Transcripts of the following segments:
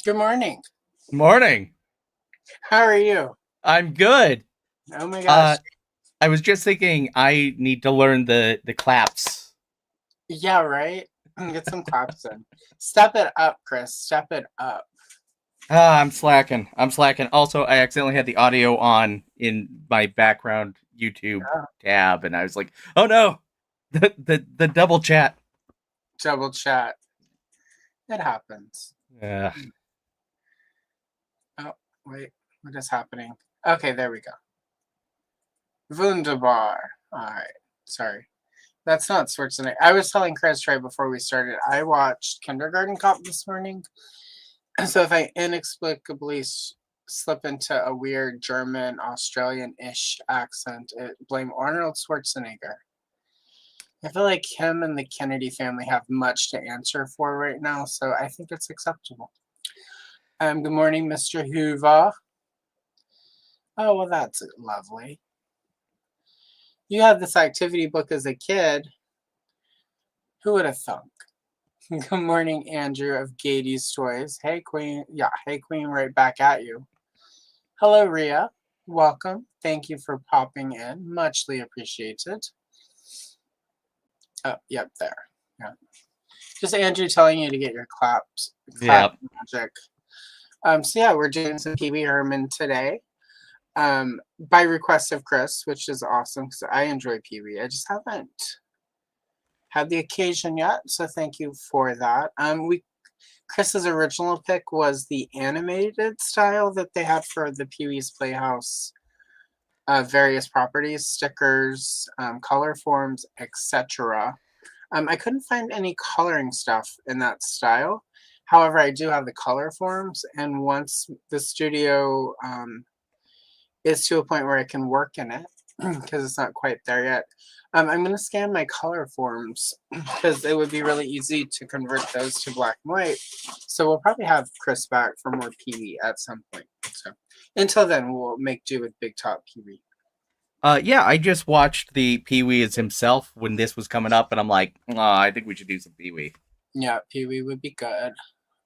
Good morning. Morning. How are you? I'm good. Oh my gosh. Uh, I was just thinking I need to learn the claps. Yeah, right? Get some claps in. Step it up, Chris. Step it up. I'm slacking. I'm slacking. Also, I accidentally had the audio on in my background YouTube Yeah. tab, and I was like, "Oh no, the double chat." Double chat. It happens. Uh, Oh, wait. What is happening? Okay, there we go. Wunderbar. All right. Sorry. That's not Schwarzenegger. I was telling Chris right before we started, I watched Kindergarten Cop this morning. So if I inexplicably slip into a weird German, Australian-ish accent, blame Arnold Schwarzenegger. I feel like him and the Kennedy family have much to answer for right now, so I think it's acceptable. Good morning, Mr. Hoover. Oh, well, that's lovely. You had this activity book as a kid. Who would have thunk? Good morning, Andrew of Gady's Toys. Hey, Queen. Yeah, hey, Queen, right back at you. Hello, Ria. Welcome. Thank you for popping in. Muchly appreciated. Oh, yep, there. Yeah. Just Andrew telling you to get your clap yeah. magic. So yeah, we're doing some Pee Wee Herman today. By request of Chris, which is awesome because I enjoy Pee Wee. I just haven't had the occasion yet, so thank you for that. Chris's original pick was the animated style that they had for the Pee Wee's Playhouse, various properties, stickers, color forms, etc. I couldn't find any coloring stuff in that style. However, I do have the color forms, and once the studio is to a point where I can work in it, because it's not quite there yet, I'm going to scan my color forms because it would be really easy to convert those to black and white. So we'll probably have Chris back for more Pee Wee at some point. So until then, we'll make do with Big Top Pee Wee. Yeah, I just watched the Pee Wee as himself when this was coming up, and I'm like, oh, I think we should do some Pee Wee. Yeah, Pee Wee would be good.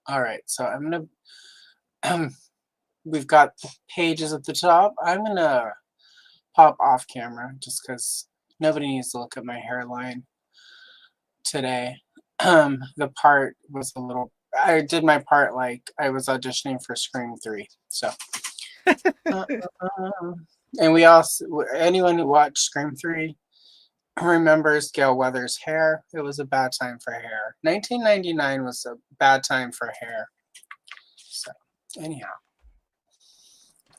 All right, so I'm gonna. We've got pages at the top. I'm gonna pop off camera just because nobody needs to look at my hairline today. The part was a little. I did my part like I was auditioning for Scream 3. So, uh, uh, and we also anyone who watched Scream 3 remembers Gail Weathers' hair. It was a bad time for hair. 1999 was a bad time for hair. So, anyhow.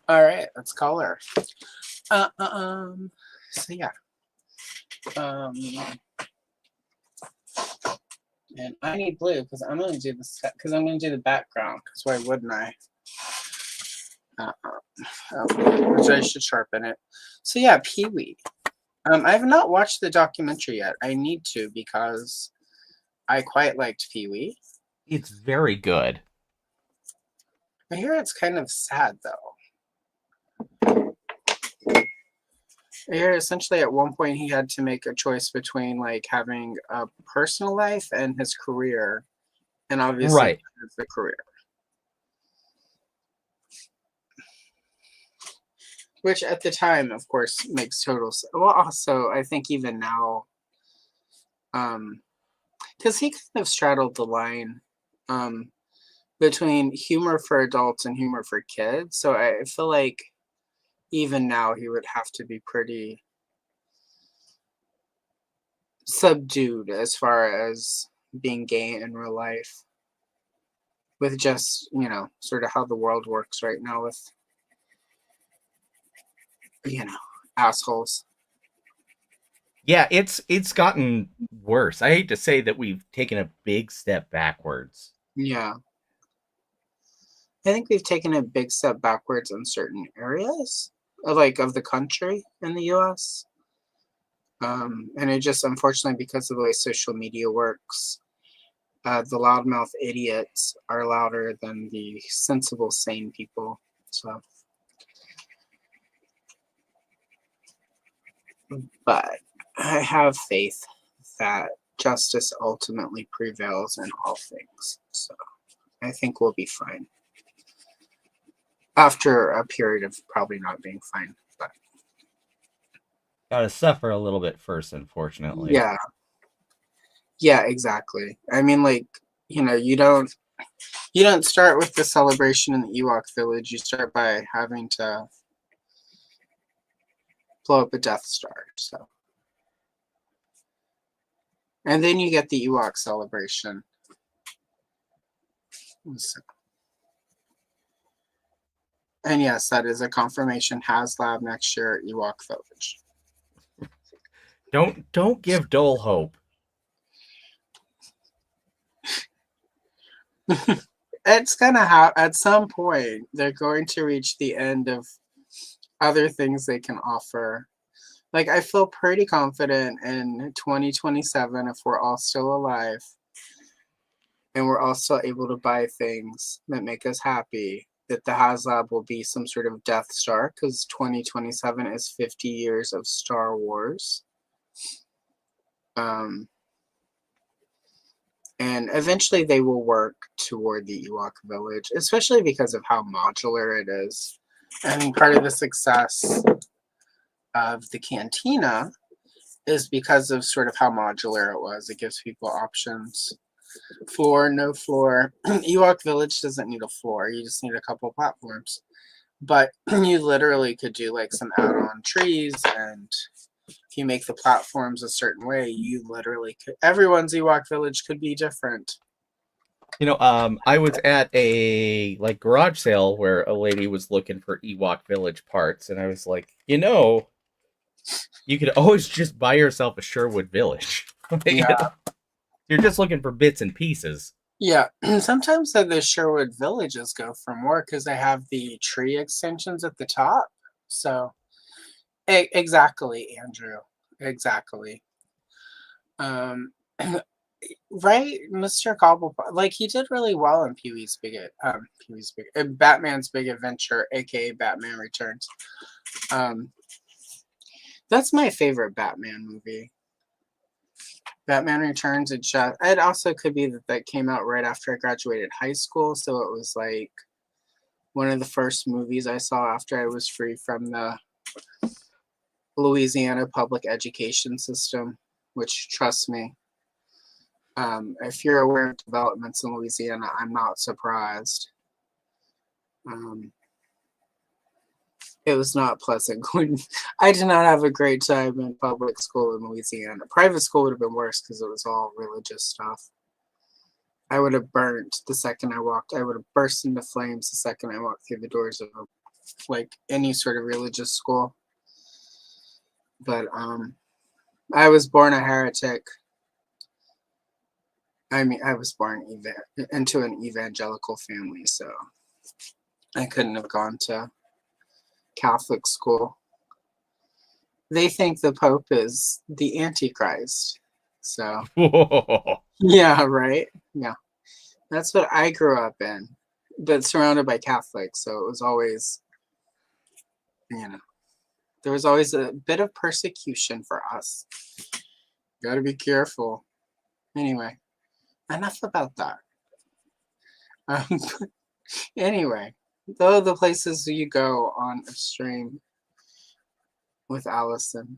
All right, let's call her. So yeah. Um, and I need blue because I'm gonna do this because I'm gonna do the background. Because why wouldn't I? Which I should sharpen it. So yeah, Pee Wee. I have not watched the documentary yet. I need to because I quite liked Pee Wee. It's very good. I hear it's kind of sad though. I hear essentially at one point he had to make a choice between like having a personal life and his career, and obviously Right. the career. Which at the time, of course, makes total sense. Well, also, I think even now, because he kind of straddled the line um, between humor for adults and humor for kids. So I feel like even now he would have to be pretty subdued as far as being gay in real life, with just, sort of how the world works right now with, you know, assholes. Yeah, it's gotten worse. I hate to say that we've taken a big step backwards. Yeah. I think we've taken a big step backwards in certain areas, of the country in the US. And it just, unfortunately, because of the way social media works, the loudmouth idiots are louder than the sensible, sane people. So, but I have faith that justice ultimately prevails in all things. So I think we'll be fine. after a period of probably not being fine. But Gotta suffer a little bit first, unfortunately. yeah, yeah, exactly. I mean, like, you don't start with the celebration in the Ewok village. You start by having to blow up a Death Star. So, and then you get the Ewok celebration. So, and yes, that is a confirmation. HasLab next year at Ewok Village. Don't give Dole hope. It's gonna have at some point they're going to reach the end of other things they can offer. Like, I feel pretty confident in 2027, if we're all still alive and we're all still able to buy things that make us happy, that the HasLab will be some sort of Death Star, because 2027 is 50 years of Star Wars. And eventually they will work toward the Ewok village, especially because of how modular it is. I mean, part of the success of the cantina is because of sort of how modular it was. It gives people options. Floor, no floor. Ewok village doesn't need a floor. You just need a couple platforms. But you literally could do like some add-on trees, and if you make the platforms a certain way, you literally could. Everyone's Ewok village could be different. I was at a garage sale where a lady was looking for Ewok Village parts, and I was like, you could always just buy yourself a Sherwood Village. Yeah. You're just looking for bits and pieces. Yeah. Sometimes the Sherwood villages go for more because they have the tree extensions at the top. So, exactly, Andrew. Exactly. Right, Mr. Cobblepot. Like, he did really well in Batman's Big Adventure, aka Batman Returns. That's my favorite Batman movie. Batman Returns. It also could be that came out right after I graduated high school, so it was like one of the first movies I saw after I was free from the Louisiana public education system, which, trust me, if you're aware of developments in Louisiana, I'm not surprised. It was not pleasant. I did not have a great time in public school in Louisiana. Private school would have been worse because it was all religious stuff. I would have burnt the second I walked. I would have burst into flames the second I walked through the doors of like any sort of religious school. But I was born a heretic. I mean, I was born into an evangelical family, so I couldn't have gone to Catholic school. They think the Pope is the Antichrist. So, yeah, right? Yeah. That's what I grew up in, but surrounded by Catholics. So it was always, there was always a bit of persecution for us. Gotta be careful. Anyway, enough about that. Anyway, though the places you go on a stream with Allison.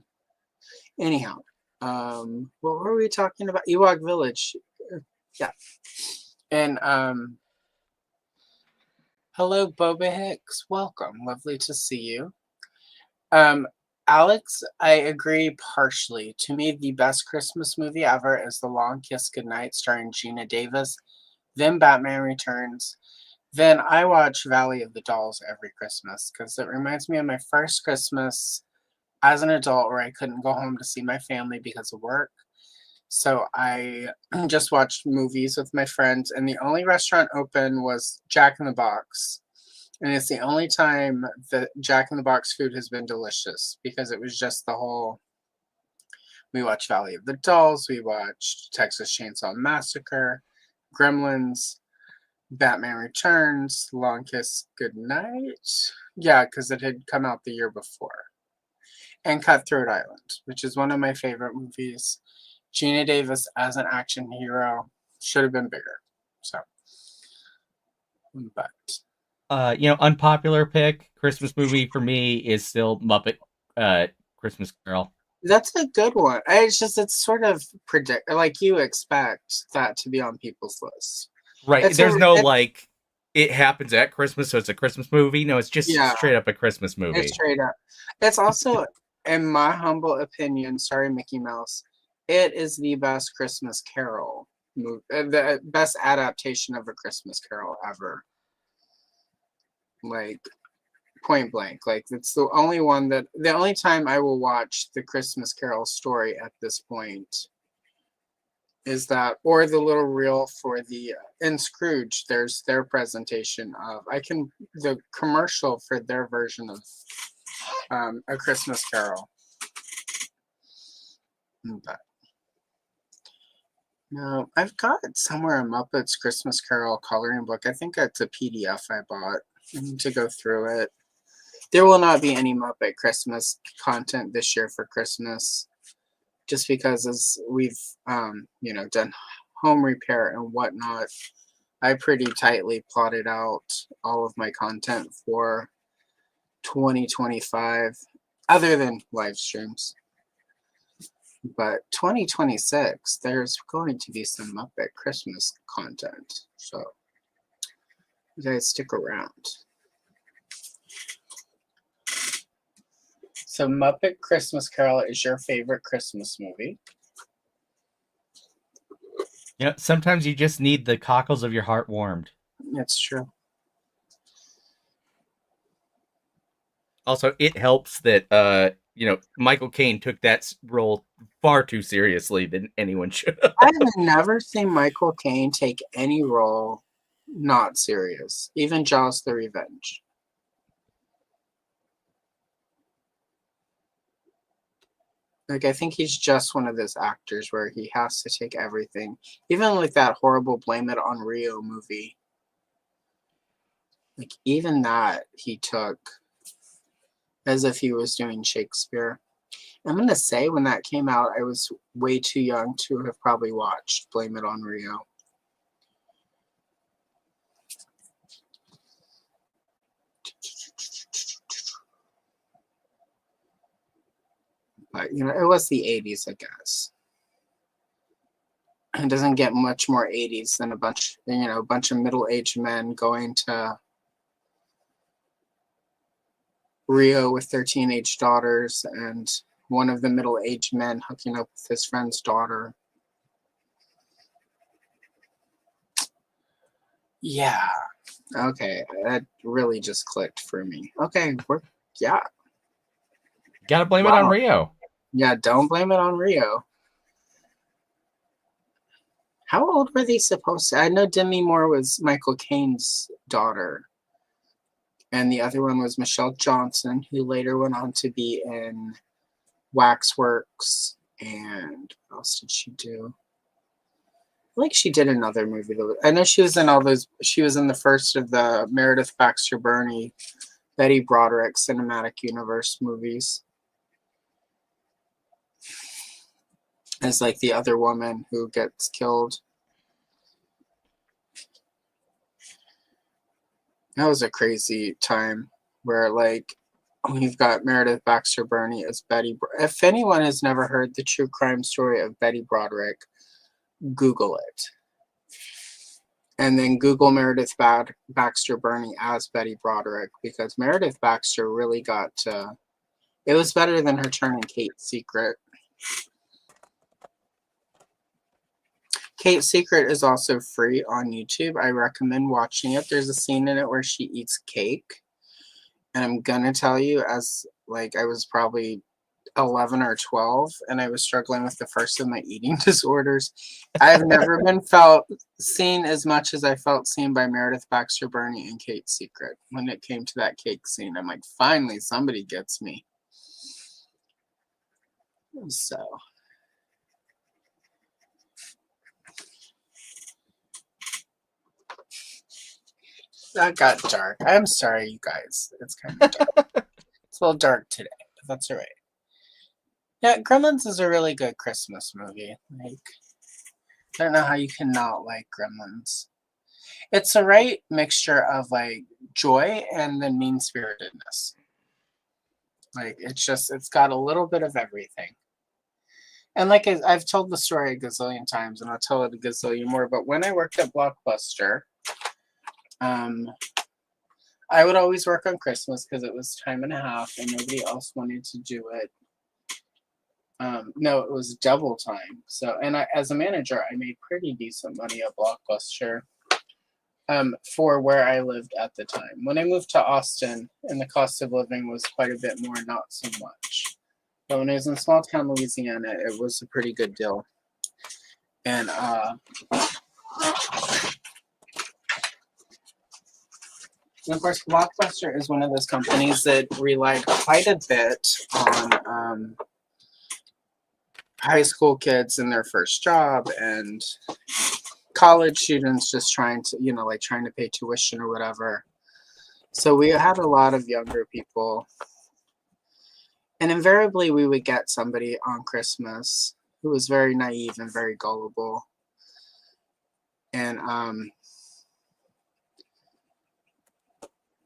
Anyhow, what were we talking about? Ewok Village. Yeah. And hello, Boba Hicks. Welcome. Lovely to see you. Alex, I agree partially. To me, the best Christmas movie ever is The Long Kiss Goodnight, starring Gina Davis. Then Batman Returns. Then I watch Valley of the Dolls every Christmas because it reminds me of my first Christmas as an adult where I couldn't go home to see my family because of work. So I just watched movies with my friends, and the only restaurant open was Jack in the Box. And it's the only time that Jack in the Box food has been delicious because it was just we watched Valley of the Dolls, we watched Texas Chainsaw Massacre, Gremlins, Batman Returns, Long Kiss Goodnight. Yeah, because it had come out the year before. And Cutthroat Island, which is one of my favorite movies. Gina Davis as an action hero should have been bigger. So, but unpopular pick Christmas movie for me is still Muppet Christmas Carol. That's a good one. It's sort of like you expect that to be on people's list. Right. It's There's a no it, like it happens at Christmas, so it's a Christmas movie. No, it's just yeah, straight up a Christmas it's movie. straight up. It's also, in my humble opinion, sorry, Mickey Mouse, it is the best Christmas Carol movie, the best adaptation of a Christmas Carol ever. Like, point blank. Like, it's the only time I will watch the Christmas Carol story at this point is that, or the little reel for the, in Scrooge, there's their presentation of, the commercial for their version of A Christmas Carol. But no, I've got somewhere a Muppets Christmas Carol coloring book. I think it's a PDF I bought. I need to go through it. There will not be any Muppet Christmas content this year for Christmas, just because as we've done home repair and whatnot, I pretty tightly plotted out all of my content for 2025, other than live streams. But 2026, there's going to be some Muppet Christmas content, so you guys stick around. So Muppet Christmas Carol is your favorite Christmas movie? Sometimes you just need the cockles of your heart warmed. It's true. Also, it helps that Michael Caine took that role far too seriously than anyone should have. I've never seen Michael Caine take any role not serious, even Jaws the Revenge. Like, I think he's just one of those actors where he has to take everything. Even like that horrible Blame It on Rio movie. Like, even that he took as if he was doing Shakespeare. I'm going to say when that came out, I was way too young to have probably watched Blame It on Rio. But, it was the 80s, I guess. It doesn't get much more 80s than a bunch of middle-aged men going to Rio with their teenage daughters and one of the middle-aged men hooking up with his friend's daughter. Yeah. Okay. That really just clicked for me. Okay. Gotta blame it on Rio. Yeah, don't blame it on Rio. How old were they supposed to? I know Demi Moore was Michael Caine's daughter. And the other one was Michelle Johnson, who later went on to be in Waxworks. And what else did she do? Like she did another movie. I know she was in all those. She was in the first of the Meredith Baxter Birney, Betty Broderick cinematic universe movies. As like the other woman who gets killed. That was a crazy time where like we've got Meredith Baxter Birney as Betty. If anyone has never heard the true crime story of Betty Broderick, Google it. And then Google Meredith Baxter Birney as Betty Broderick, because Meredith Baxter really got it was better than her turn in Kate's Secret. Kate's Secret is also free on YouTube. I recommend watching it. There's a scene in it where she eats cake. And I'm gonna tell you, as like I was probably 11 or 12 and I was struggling with the first of my eating disorders. I've never been seen as much as I felt seen by Meredith Baxter Birney in Kate's Secret. When it came to that cake scene, I'm like, finally somebody gets me. So that got dark. I'm sorry, you guys. It's kind of dark. It's a little dark today, but that's all right. Yeah, Gremlins is a really good Christmas movie. Like, I don't know how you cannot like Gremlins. It's the right mixture of like joy and then mean spiritedness. Like it's got a little bit of everything. And like I've told the story a gazillion times, and I'll tell it a gazillion more. But when I worked at Blockbuster, um, I would always work on Christmas because it was time and a half, and nobody else wanted to do it. No, it was double time. So, and as a manager, I made pretty decent money at Blockbuster for where I lived at the time. When I moved to Austin, and the cost of living was quite a bit more, not so much. But when I was in small town Louisiana, it was a pretty good deal. And and of course, Blockbuster is one of those companies that relied quite a bit on high school kids in their first job and college students just trying to, like trying to pay tuition or whatever. So we had a lot of younger people. And invariably, we would get somebody on Christmas who was very naive and very gullible. And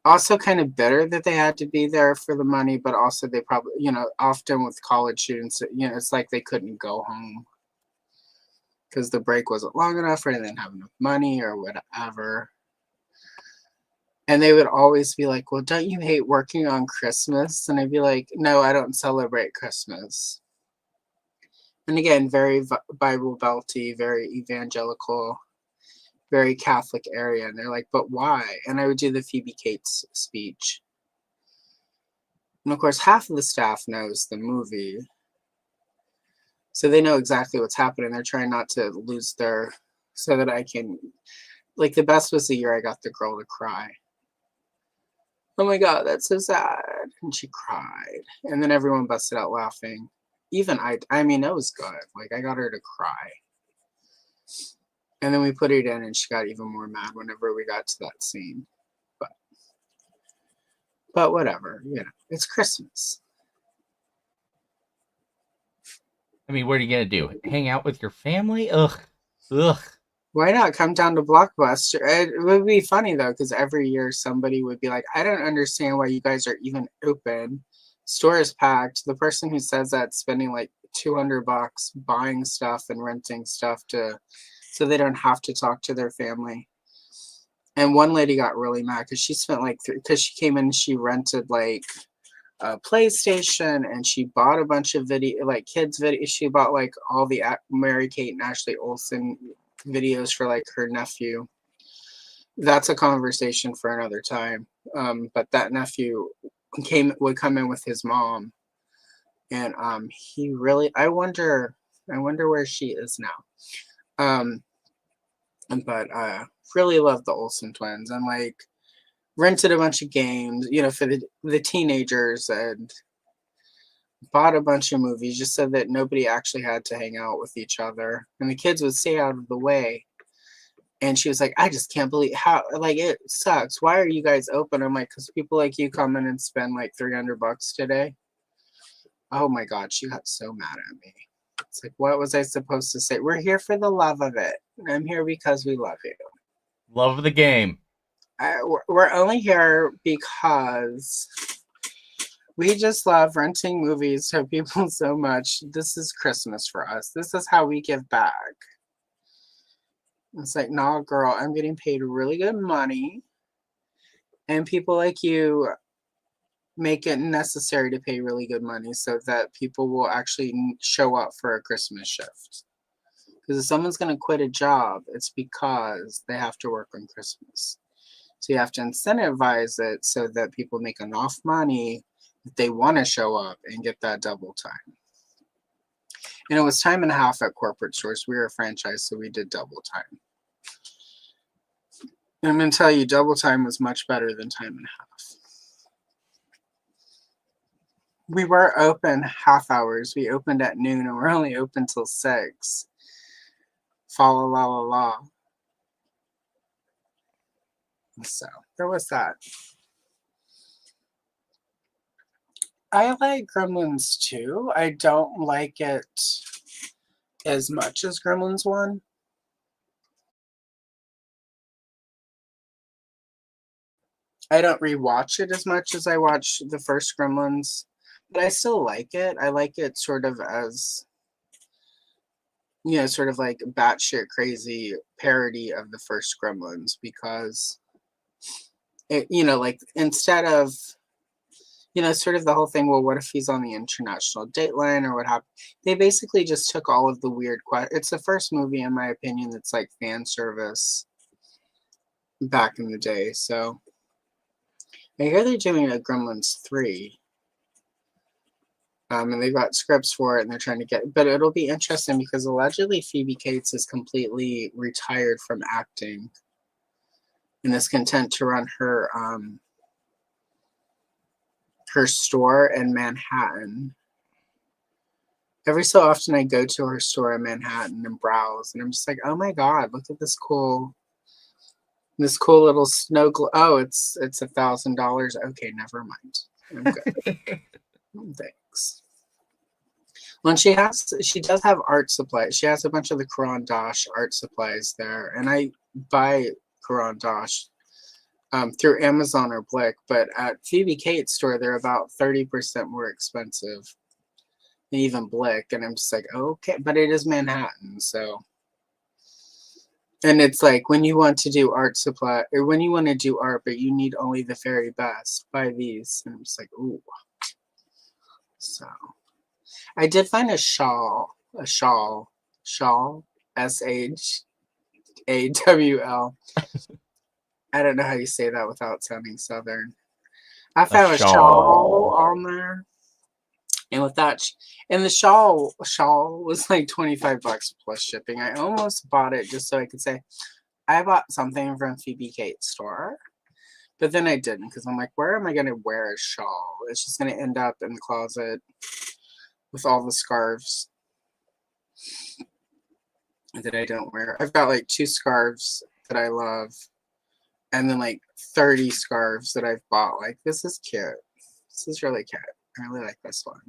also kind of bitter that they had to be there for the money, but also they probably, often with college students, it's like they couldn't go home because the break wasn't long enough or they didn't have enough money or whatever. And they would always be like, well, don't you hate working on Christmas? And I'd be like, no, I don't celebrate Christmas. And again, very Bible belty, very evangelical, very Catholic area. And they're like, but why? And I would do the Phoebe Cates speech. And of course, half of the staff knows the movie. So they know exactly what's happening. They're trying not to lose so that I can, like the best was the year I got the girl to cry. Oh my God, that's so sad. And she cried. And then everyone busted out laughing. Even I mean, it was good. Like I got her to cry. And then we put it in and she got even more mad whenever we got to that scene. But whatever, it's Christmas. I mean, what are you gonna do? Hang out with your family? Ugh. Why not come down to Blockbuster? It would be funny though, because every year somebody would be like, I don't understand why you guys are even open. Store is packed. The person who says that's spending like $200 buying stuff and renting stuff so they don't have to talk to their family. And one lady got really mad because she spent because she came in and she rented like a PlayStation and she bought a bunch of kids video. She bought like all the Mary-Kate and Ashley Olsen videos for like her nephew. That's a conversation for another time. But that nephew would come in with his mom, and he really I wonder where she is now. But really loved the Olsen twins and like rented a bunch of games, for the teenagers and bought a bunch of movies just so that nobody actually had to hang out with each other and the kids would stay out of the way. And she was like, I just can't believe how, like, it sucks. Why are you guys open? I'm like, because people like you come in and spend like $300 today. Oh my God, she got so mad at me. It's like, what was I supposed to say? We're here for the love of it. I'm here because we love you. Love of the game. We're only here because we just love renting movies to people so much. This is Christmas for us. This is how we give back. It's like, nah, girl, I'm getting paid really good money. And people like you make it necessary to pay really good money so that people will actually show up for a Christmas shift. Because if someone's going to quit a job, it's because they have to work on Christmas. So you have to incentivize it so that people make enough money that they want to show up and get that double time. And it was time and a half at corporate stores. We were a franchise, so we did double time. And I'm going to tell you, double time was much better than time and a half. We were open half hours. We opened at noon, and we're only open till 6. Fa la la la la. So there was that. I like Gremlins 2. I don't like it as much as Gremlins 1. I don't rewatch it as much as I watch the first Gremlins, but I still like it. I like it sort of as, sort of like batshit crazy parody of the first Gremlins because it, like instead of, sort of the whole thing, well, what if he's on the international dateline or what happened? They basically just took all of the weird it's the first movie, in my opinion, that's like fan service back in the day. So I hear they're doing a Gremlins 3. And they've got scripts for it and they're trying to get, but it'll be interesting because allegedly Phoebe Cates is completely retired from acting and is content to run her store in Manhattan. Every so often I go to her store in Manhattan and browse and I'm just like, oh my God, look at this cool little snow oh, it's $1,000. Okay, never mind. I'm good. Thanks. When she does have art supplies. She has a bunch of the Quran Dash art supplies there, and I buy Quran Dash through Amazon or Blick. But at Phoebe Cates' store, they're about 30% more expensive than even Blick, and I'm just like, okay, but it is Manhattan, so. And it's like when you want to do art supply, or when you want to do art, but you need only the very best, buy these, and I'm just like, ooh. So. I did find a shawl, SHAWL. I don't know how you say that without sounding Southern. I found a shawl on there, and with that, and the shawl was like $25 plus shipping. I almost bought it just so I could say I bought something from Phoebe Cates' store, but then I didn't because I'm like, where am I going to wear a shawl? It's just going to end up in the closet with all the scarves that I don't wear. I've got like 2 scarves that I love, and then like 30 scarves that I've bought. Like, this is cute. This is really cute. I really like this one.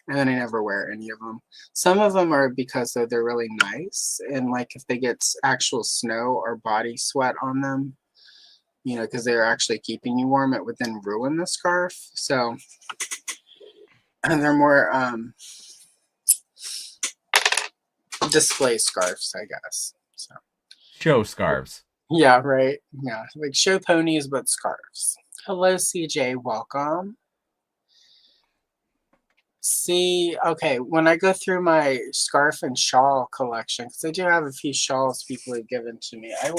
And then I never wear any of them. Some of them are because they're really nice, and like if they get actual snow or body sweat on them, because they're actually keeping you warm, it would then ruin the scarf. So, and they're more display scarves, I guess. So Show scarves. yeah, right. Yeah, like show ponies but scarves. Hello, CJ. Welcome. See, okay, when I go through my scarf and shawl collection, because I do have a few shawls people have given to me, I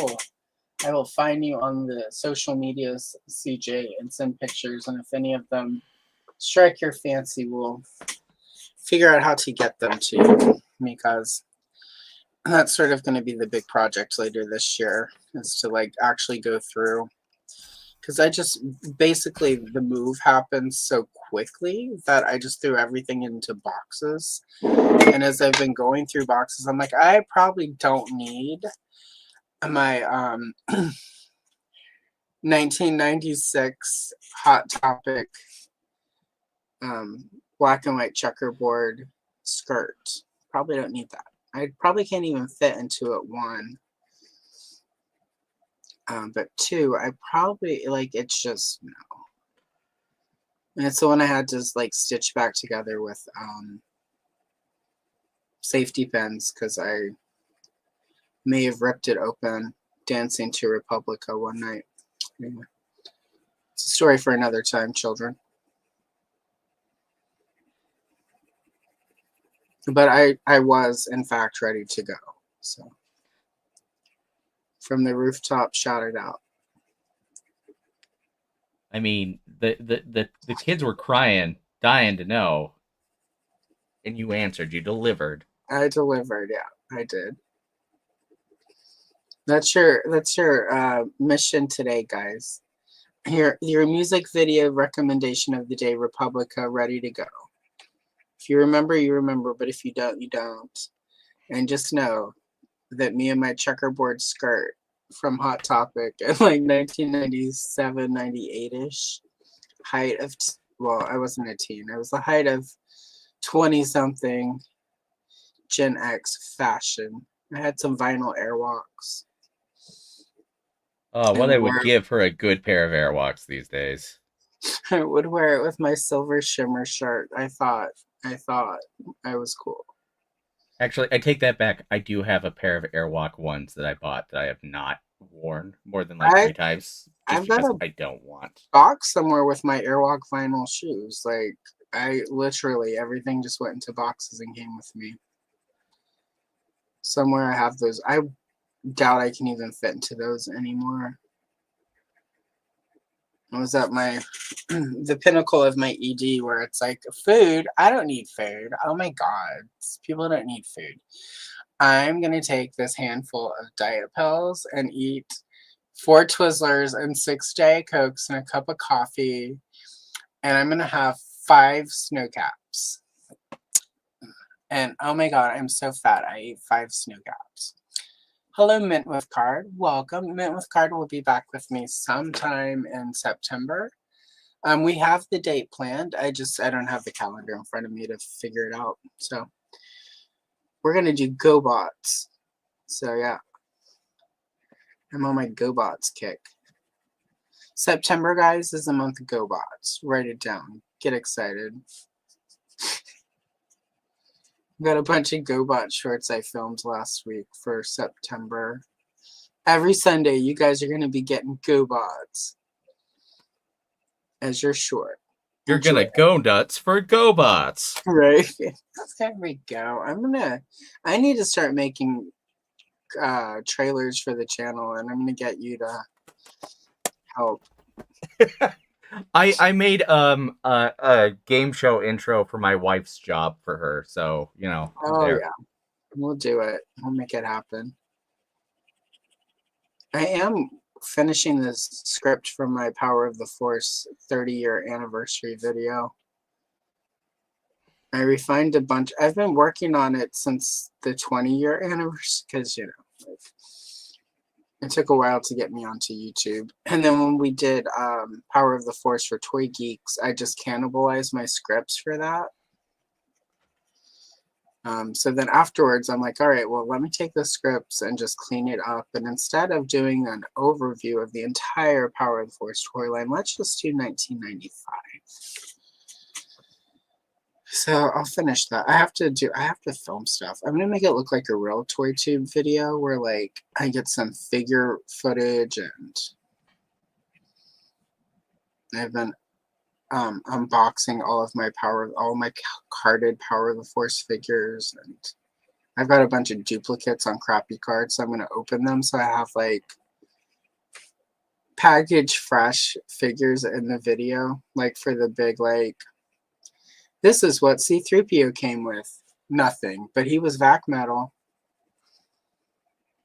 will find you on the social medias, CJ, and send pictures. And if any of them strike your fancy, we'll figure out how to get them to you, because that's sort of going to be the big project later this year, is to like actually go through, because I just basically the move happened so quickly that I just threw everything into boxes. And as I've been going through boxes, I'm like, I probably don't need my 1996 Hot Topic black and white checkerboard skirt. Probably don't need that. I probably can't even fit into it, 1. But 2, I probably, like, it's just, no. And it's the one I had to, like, stitch back together with safety pins, because I may have ripped it open dancing to Republica one night. Anyway, it's a story for another time, children. But I was, in fact, ready to go. So, from the rooftop, shout it out. I mean, the kids were crying, dying to know, and you answered. You delivered. I delivered. Yeah, I did. That's your mission today, guys. Your music video recommendation of the day, Republica, ready to go. If you remember, you remember, but if you don't, you don't. And just know that me and my checkerboard skirt from Hot Topic in like 1997, 98-ish, height of, well, I wasn't a teen. I was the height of 20-something Gen X fashion. I had some vinyl airwalks. What I and would wear give for a good pair of Airwalks these days. I would wear it with my silver shimmer shirt. I thought I was cool. Actually, I take that back. I do have a pair of Airwalk ones that I bought that I have not worn more than like I 3 times, just I've got because a I don't want. box somewhere with my Airwalk vinyl shoes. Like I literally everything just went into boxes and came with me. Somewhere I have those. I doubt I can even fit into those anymore. I was at my the pinnacle of my ED where it's like food. I don't need food. Oh my god, people don't need food. I'm gonna take this handful of diet pills and eat 4 Twizzlers and 6 Diet Cokes and a cup of coffee, and I'm gonna have 5 snow caps. And oh my god, I'm so fat. I ate 5 snow caps. Hello, Mint with Card. Welcome. Mint with Card will be back with me sometime in September. We have the date planned. I don't have the calendar in front of me to figure it out. So we're gonna do GoBots. So yeah, I'm on my GoBots kick. September, guys, is the month of GoBots. Write it down. Get excited. Got a bunch of GoBot shorts I filmed last week for September. Every Sunday, you guys are going to be getting GoBots as your short. You're gonna go nuts for GoBots. Right? There we go. I need to start making trailers for the channel, and I'm gonna get you to help. I made a game show intro for my wife's job for her, so I'm Oh there. yeah, we'll do it. We'll make it happen. I am finishing this script for my Power of the Force 30-year anniversary video. I refined a bunch. I've been working on it since the 20-year anniversary because it took a while to get me onto YouTube. And then when we did Power of the Force for Toy Geeks, I just cannibalized my scripts for that. So then afterwards, I'm like, all right, well, let me take the scripts and just clean it up. And instead of doing an overview of the entire Power of the Force toy line, let's just do 1995. So I'll finish that. I have to film stuff. I'm gonna make it look like a real toy tube video where like I get some figure footage, and I've been unboxing all my carded Power of the Force figures, and I've got a bunch of duplicates on crappy cards, so I'm gonna open them so I have like package fresh figures in the video, like for the big like. This is what C-3PO came with. Nothing, but he was vac metal.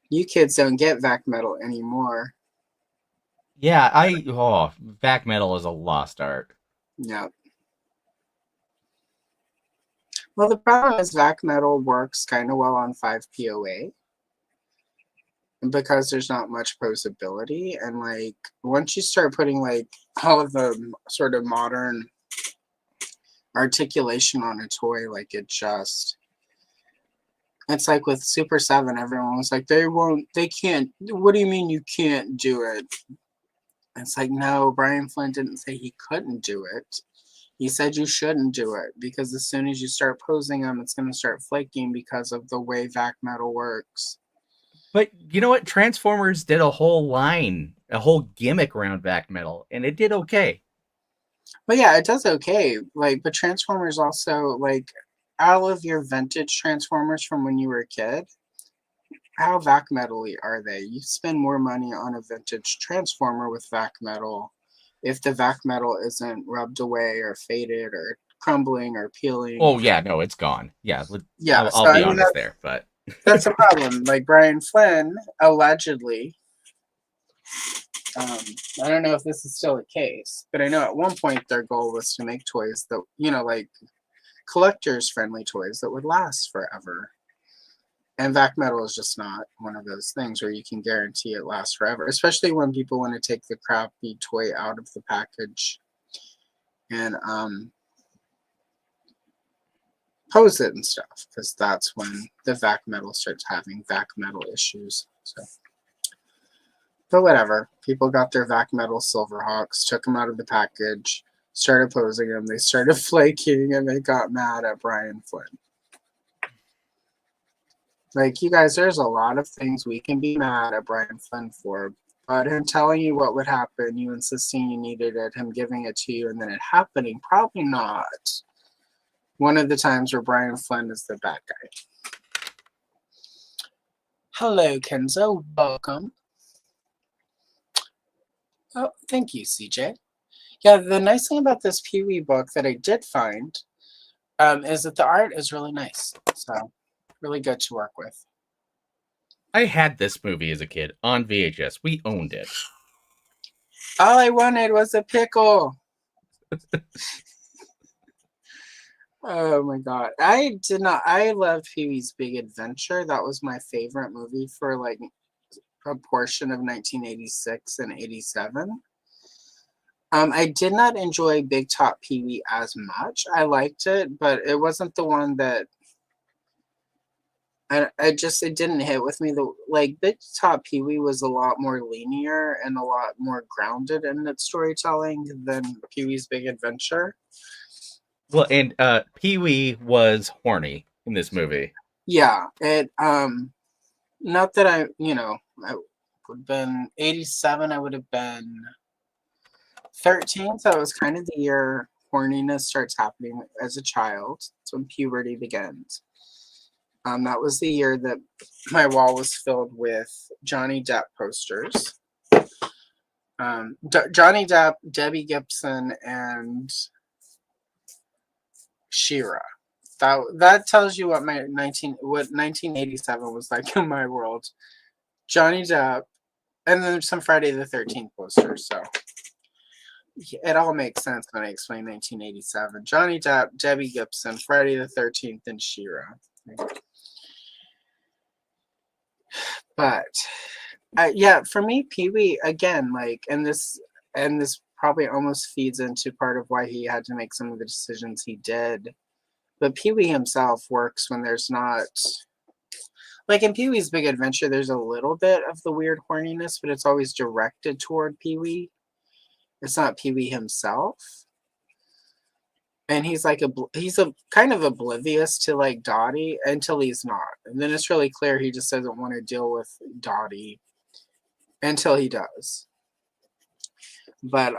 You kids don't get vac metal anymore. Yeah, vac metal is a lost art. Yeah. Well, the problem is vac metal works kind of well on 5POA because there's not much posability, and like once you start putting like all of the sort of modern articulation on a toy, like it's like with Super 7, everyone was like, they can't, what do you mean you can't do it? It's like, no, Brian Flynn didn't say he couldn't do it. He said you shouldn't do it because as soon as you start posing them, it's going to start flaking because of the way vac metal works. But you know what? Transformers did a whole line, a whole gimmick around vac metal, and it did okay. But yeah, it does okay. Like, but Transformers also, like, all of your vintage Transformers from when you were a kid, how vac metal-y are they? You spend more money on a vintage Transformer with vac metal if the vac metal isn't rubbed away or faded or crumbling or peeling. Oh yeah, no, it's gone. Yeah, Yeah, I'll be honest there, but that's a problem. Like Brian Flynn allegedly. I don't know if this is still the case, but I know at one point their goal was to make toys that, like collectors friendly toys that would last forever. And vac metal is just not one of those things where you can guarantee it lasts forever, especially when people want to take the crappy toy out of the package and pose it and stuff, because that's when the vac metal starts having vac metal issues. So, But whatever. People got their vac metal Silverhawks, took them out of the package, started posing them. They started flaking, and they got mad at Brian Flynn. Like, you guys, there's a lot of things we can be mad at Brian Flynn for. But him telling you what would happen, you insisting you needed it, him giving it to you, and then it happening, probably not one of the times where Brian Flynn is the bad guy. Hello, Kenzo. Welcome. Oh, thank you, CJ. Yeah, the nice thing about this Pee-wee book that I did find is that the art is really nice. So, really good to work with. I had this movie as a kid on VHS. We owned it. All I wanted was a pickle. Oh my god. I loved Pee-wee's Big Adventure. That was my favorite movie for like a portion of 1986 and 87. I did not enjoy Big Top Pee-wee as much. I liked it, but it wasn't the one that it didn't hit with me. Big Top Pee-wee was a lot more linear and a lot more grounded in its storytelling than Pee-wee's Big Adventure. Well, and Pee-wee was horny in this movie. Yeah, not that I would have been 87, I would have been 13, so it was kind of the year horniness starts happening as a child. It's when puberty begins. That was the year that my wall was filled with Johnny Depp posters. Johnny Depp, Debbie Gibson, and She-Ra. That tells you what 1987 was like in my world. Johnny Depp, and then some Friday the 13th posters. So it all makes sense when I explain 1987. Johnny Depp, Debbie Gibson, Friday the 13th, and She-Ra. But yeah, for me, Pee-wee again, and this probably almost feeds into part of why he had to make some of the decisions he did. But Pee-wee himself works when there's not, like in Pee-wee's Big Adventure, there's a little bit of the weird horniness, but it's always directed toward Pee-wee. It's not Pee-wee himself. And he's kind of oblivious to like Dottie until he's not. And then it's really clear he just doesn't want to deal with Dottie until he does. But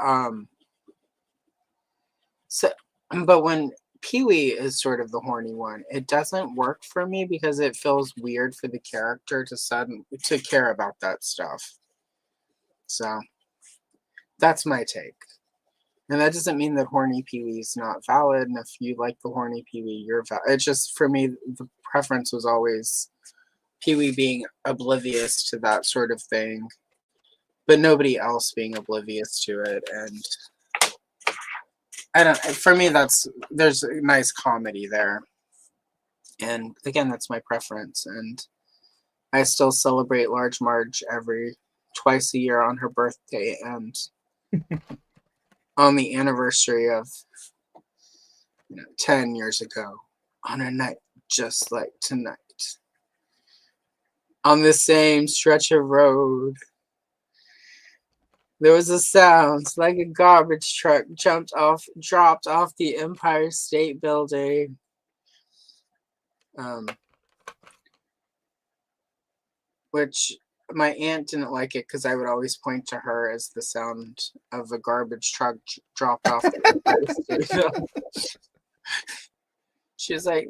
but when Pee-wee is sort of the horny one, it doesn't work for me because it feels weird for the character to care about that stuff. So that's my take. And that doesn't mean that horny Pee-wee is not valid. And if you like the horny Pee-wee, you're valid. It's just, for me, the preference was always Pee-wee being oblivious to that sort of thing, but nobody else being oblivious to it. And for me, there's a nice comedy there. And again, that's my preference. And I still celebrate Large Marge twice a year on her birthday and on the anniversary of 10 years ago, on a night just like tonight, on the same stretch of road, there was a sound like a garbage truck dropped off the Empire State Building. Which my aunt didn't like it because I would always point to her as the sound of a garbage truck dropped off the Empire State Building. She was like,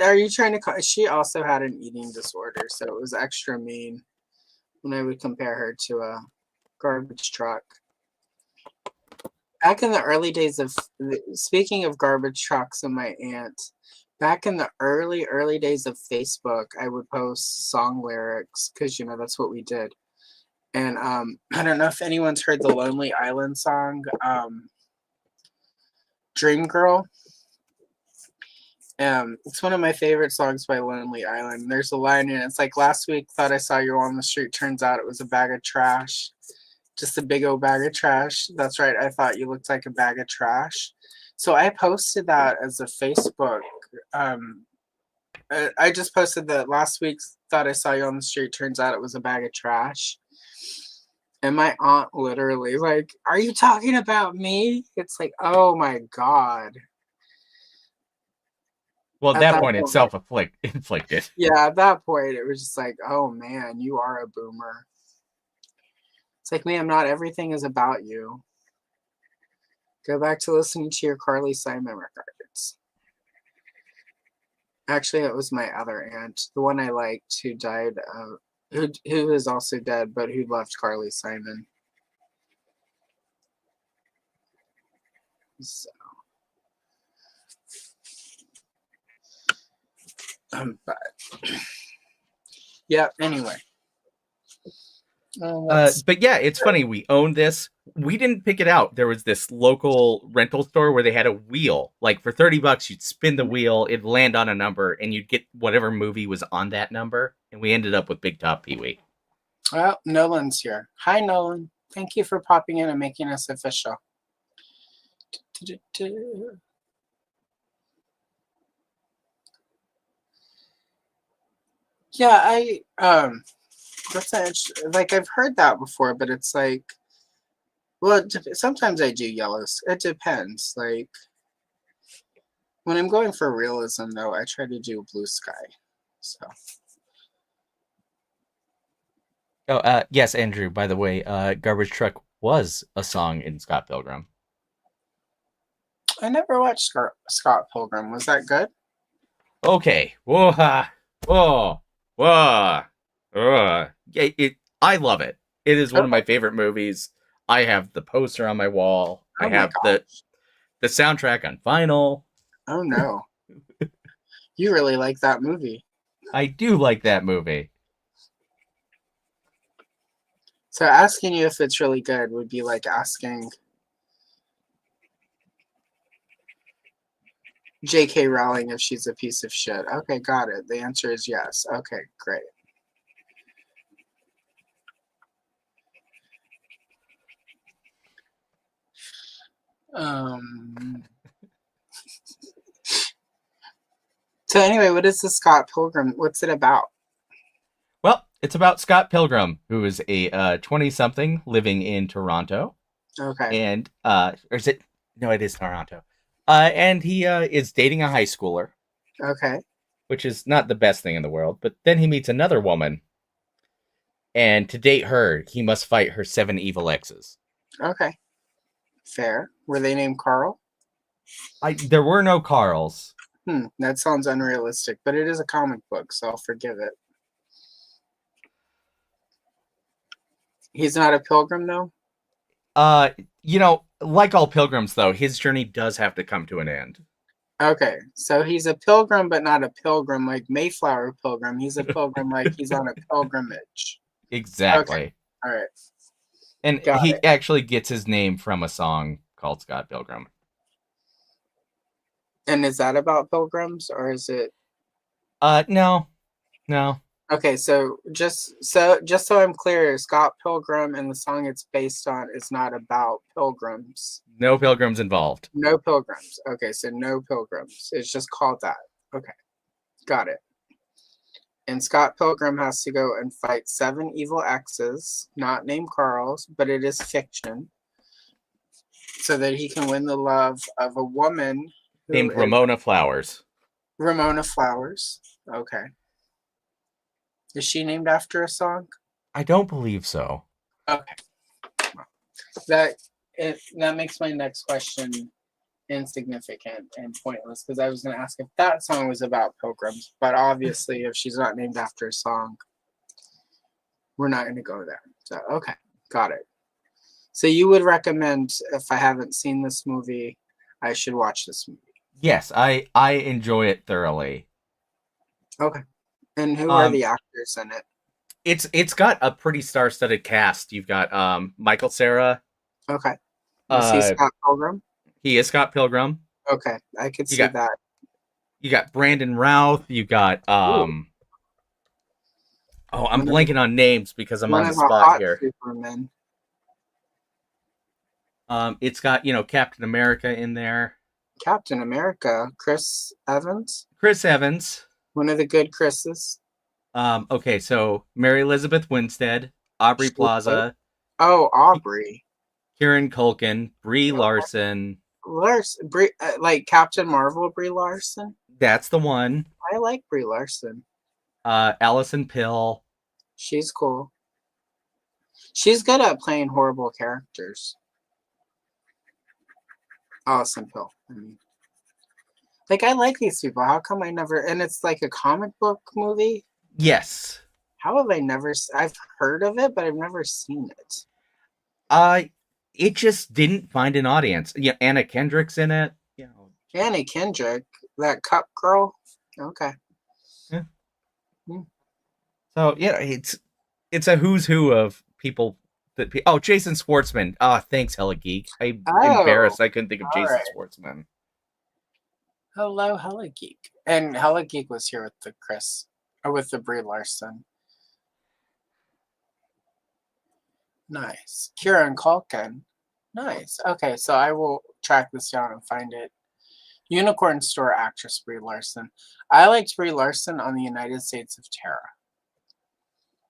are you trying to call? She also had an eating disorder, so it was extra mean when I would compare her to a garbage truck. Back in the early days speaking of garbage trucks and my aunt, back in the early days of Facebook, I would post song lyrics because, that's what we did. And I don't know if anyone's heard the Lonely Island song, Dream Girl. It's one of my favorite songs by Lonely Island. There's a line in it. It's like, last week thought I saw you on the street. Turns out it was a bag of trash. Just a big old bag of trash. That's right. I thought you looked like a bag of trash. So I posted that as a Facebook. I just posted that last week thought I saw you on the street. Turns out it was a bag of trash. And my aunt literally like, "Are you talking about me?" It's like, oh my God. Well, at At that that point, it's point, self-inflicted. yeah, at that point, it was just like, oh man, you are a boomer. It's like, ma'am, not everything is about you. Go back to listening to your Carly Simon records. Actually, it was my other aunt, the one I liked, who died of, who is also dead, but who loved Carly Simon. So, but yeah. Anyway, But yeah, it's funny. We owned this. We didn't pick it out. There was this local rental store where they had a wheel. Like for $30, you'd spin the wheel, it'd land on a number, and you'd get whatever movie was on that number. And we ended up with Big Top Pee Wee. Well, Nolan's here. Hi, Nolan. Thank you for popping in and making us official. Yeah, like I've heard that before, but it's like, well, sometimes I do yellows. It depends. Like when I'm going for realism, though, I try to do blue sky. So. Oh, yes, Andrew. By the way, Garbage Truck was a song in Scott Pilgrim. I never watched Scott Pilgrim. Was that good? Okay. Whoa, whoa, whoa. Yeah, I love it. It is one of my favorite movies. I have the poster on my wall. I have the soundtrack on vinyl. Oh no. You really like that movie. I do like that movie. So asking you if it's really good would be like asking J.K. Rowling if she's a piece of shit. Okay, got it. The answer is yes. Okay, great. So anyway, what is the Scott Pilgrim? What's it about? Well, it's about Scott Pilgrim, who is a 20-something living in Toronto. Okay. And, or is it? No, it is Toronto. And he is dating a high schooler. Okay. Which is not the best thing in the world. But then he meets another woman. And to date her, he must fight her 7 evil exes. Okay. Fair. Were they named Carl? There were no Carls. That sounds unrealistic, but it is a comic book, so I'll forgive it. He's not a pilgrim, though? Like all pilgrims, though, his journey does have to come to an end. Okay, so he's a pilgrim, but not a pilgrim like Mayflower Pilgrim. He's a pilgrim like he's on a pilgrimage. Exactly. Okay. All right. And he actually gets his name from a song called Scott Pilgrim. And is that about pilgrims, or is it? No. Okay, so just so I'm clear, Scott Pilgrim and the song it's based on is not about pilgrims. No pilgrims involved. No pilgrims. Okay, so no pilgrims. It's just called that. Okay, got it. And Scott Pilgrim has to go and fight 7 evil exes, not named Carl's, but it is fiction, so that he can win the love of a woman named Ramona Flowers. Ramona Flowers. Okay. Is she named after a song? I don't believe so. Okay. That makes my next question insignificant and pointless, because I was going to ask if that song was about pilgrims, but obviously if she's not named after a song, we're not going to go there. So, okay, got it. So you would recommend, if I haven't seen this movie, I should watch this movie? Yes, I enjoy it thoroughly. Okay. And who are the actors in it? It's got a pretty star-studded cast. You've got Michael Cera. Okay. Is he Scott Pilgrim? He is Scott Pilgrim. Okay, I could see that. You got Brandon Routh. You got I'm blanking on names because I'm on the spot here. Superman. It's got Captain America in there. Captain America, Chris Evans. Chris Evans. One of the good Chris's. Okay, so Mary Elizabeth Winstead, Aubrey Plaza. Oh, Aubrey. Kieran Culkin, Brie Larson. Like Captain Marvel, Brie Larson. That's the one. I like Brie Larson. Allison Pill. She's cool. She's good at playing horrible characters. Allison Pill. I mean, like, I like these people. How come I never? And it's like a comic book movie. Yes. How have I never? I've heard of it, but I've never seen it. It just didn't find an audience. Yeah, Anna Kendrick's in it. You know, Anna Kendrick, that cup girl. Okay. yeah. Hmm. So yeah, it's a who's who of people that. Oh, Jason Schwartzman. Thanks, Hella Geek. I'm embarrassed. I couldn't think of Jason Schwartzman. Hello, Hella Geek. And Hella Geek was here with the Chris, or with the Brie Larson. Nice. Kieran Culkin. Nice. Okay, so I will track this down and find it. Unicorn Store actress Brie Larson. I liked Brie Larson on the United States of Tara.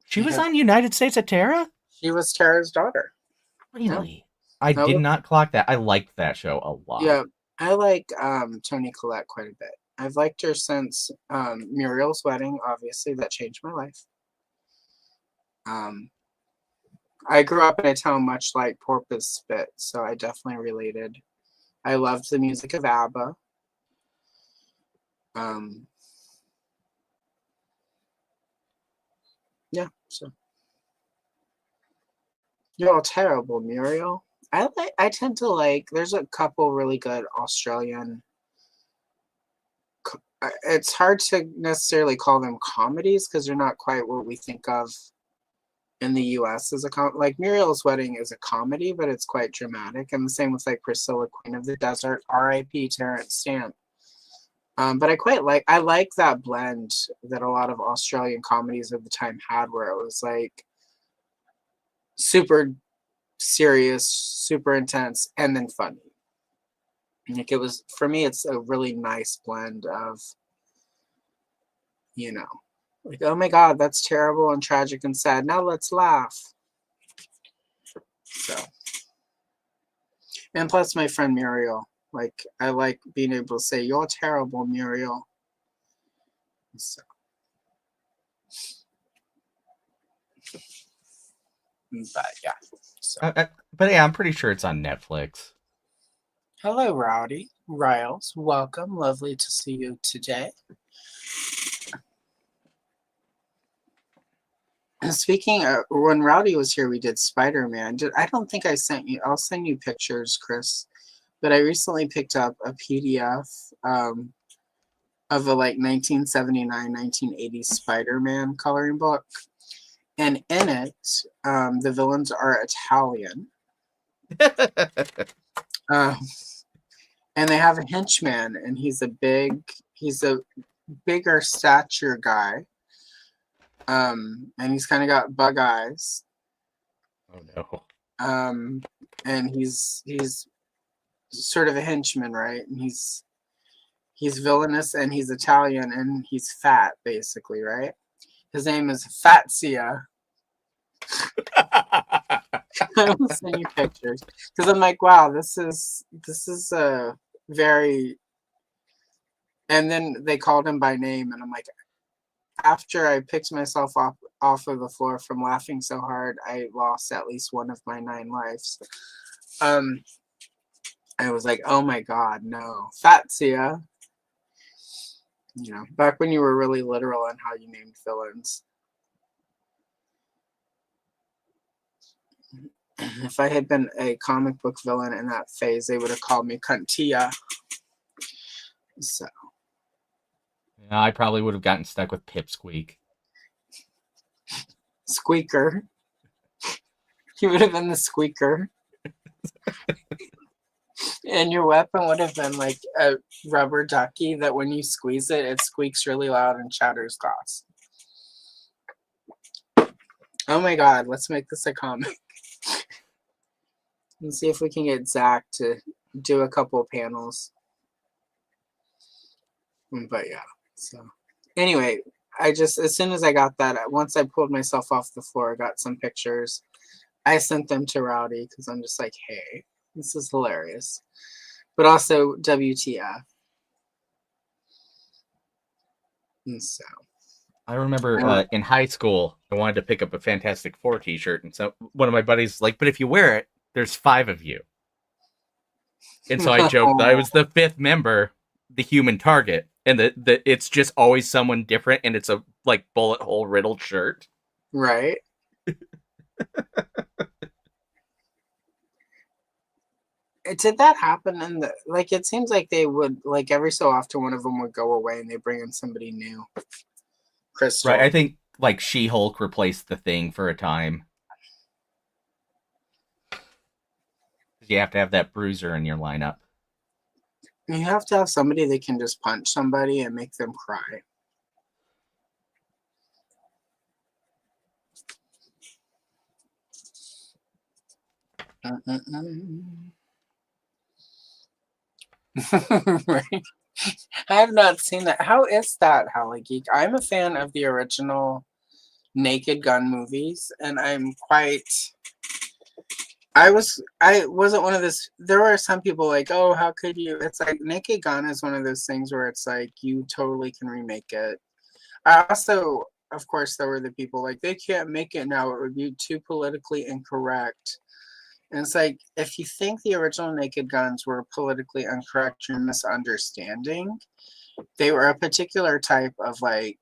She was on United States of Tara? She was Tara's daughter. Really? Yeah. I did not clock that. I liked that show a lot. Yeah, I like Toni Collette quite a bit. I've liked her since Muriel's Wedding, obviously. That changed my life. I grew up in a town much like Porpoise Spit, so I definitely related. I loved the music of ABBA. Yeah, so you're all terrible, Muriel. I tend to like. There's a couple really good Australian. It's hard to necessarily call them comedies because they're not quite what we think of in the U.S. as like Muriel's Wedding is a comedy, but it's quite dramatic, and the same with like Priscilla, Queen of the Desert, R.I.P. Terrence Stamp. But I like that blend that a lot of Australian comedies of the time had, where it was like super serious, super intense, and then funny. Like it was, for me, it's a really nice blend of, like, oh my God, that's terrible and tragic and sad. Now let's laugh. So, and plus my friend Muriel, like I like being able to say, "You're terrible, Muriel." So, but yeah. So. But yeah, I'm pretty sure it's on Netflix. Hello, Rowdy. Riles, welcome. Lovely to see you today. Speaking of, when Rowdy was here, we did Spider-Man. I don't think I sent you. I'll send you pictures, Chris. But I recently picked up a PDF of a like 1979, 1980 Spider-Man coloring book. And in it, the villains are Italian. And they have a henchman, and he's a bigger stature guy. And he's kind of got bug eyes. Oh no. And he's sort of a henchman, right? And he's villainous, and he's Italian, and he's fat, basically, right? His name is Fazia. I will send you pictures because I'm like, wow, this is a very. And then they called him by name, and I'm like, after I picked myself off of the floor from laughing so hard, I lost at least one of my 9 lives. I was like, oh my God, no, Fazia. Back when you were really literal on how you named villains. If I had been a comic book villain in that phase, they would have called me Cuntia. So. Yeah, I probably would have gotten stuck with Pipsqueak. Squeaker. He would have been the Squeaker. And your weapon would have been like a rubber ducky that when you squeeze it, it squeaks really loud and shatters glass. Oh my God, let's make this a comic. Let's see if we can get Zach to do a couple of panels. But yeah, so anyway, I just, as soon as I got that, once I pulled myself off the floor, I got some pictures. I sent them to Rowdy because I'm just like, hey, this is hilarious. But also WTF. And so I remember I don't in high school, I wanted to pick up a Fantastic Four T-shirt, and so one of my buddies was like, "But if you wear it, there's 5 of you." And so I joked that I know. was the 5th member, the Human Target, and that it's just always someone different, and it's a like bullet hole riddled shirt. Right? Did that happen in the like? It seems like they would like every so often one of them would go away and they bring in somebody new. Right? Crystal. I think like She-Hulk replaced the Thing for a time. You have to have that bruiser in your lineup. You have to have somebody that can just punch somebody and make them cry. Right. I have not seen that. How is that, Holly Geek? I'm a fan of the original Naked Gun movies, and I wasn't one of this. There were some people like, oh, how could you? It's like Naked Gun is one of those things where it's like you totally can remake it. I also, of course, there were the people like they can't make it now. It would be too politically incorrect. And it's like if you think the original Naked Guns were politically incorrect, you're misunderstanding. They were a particular type of like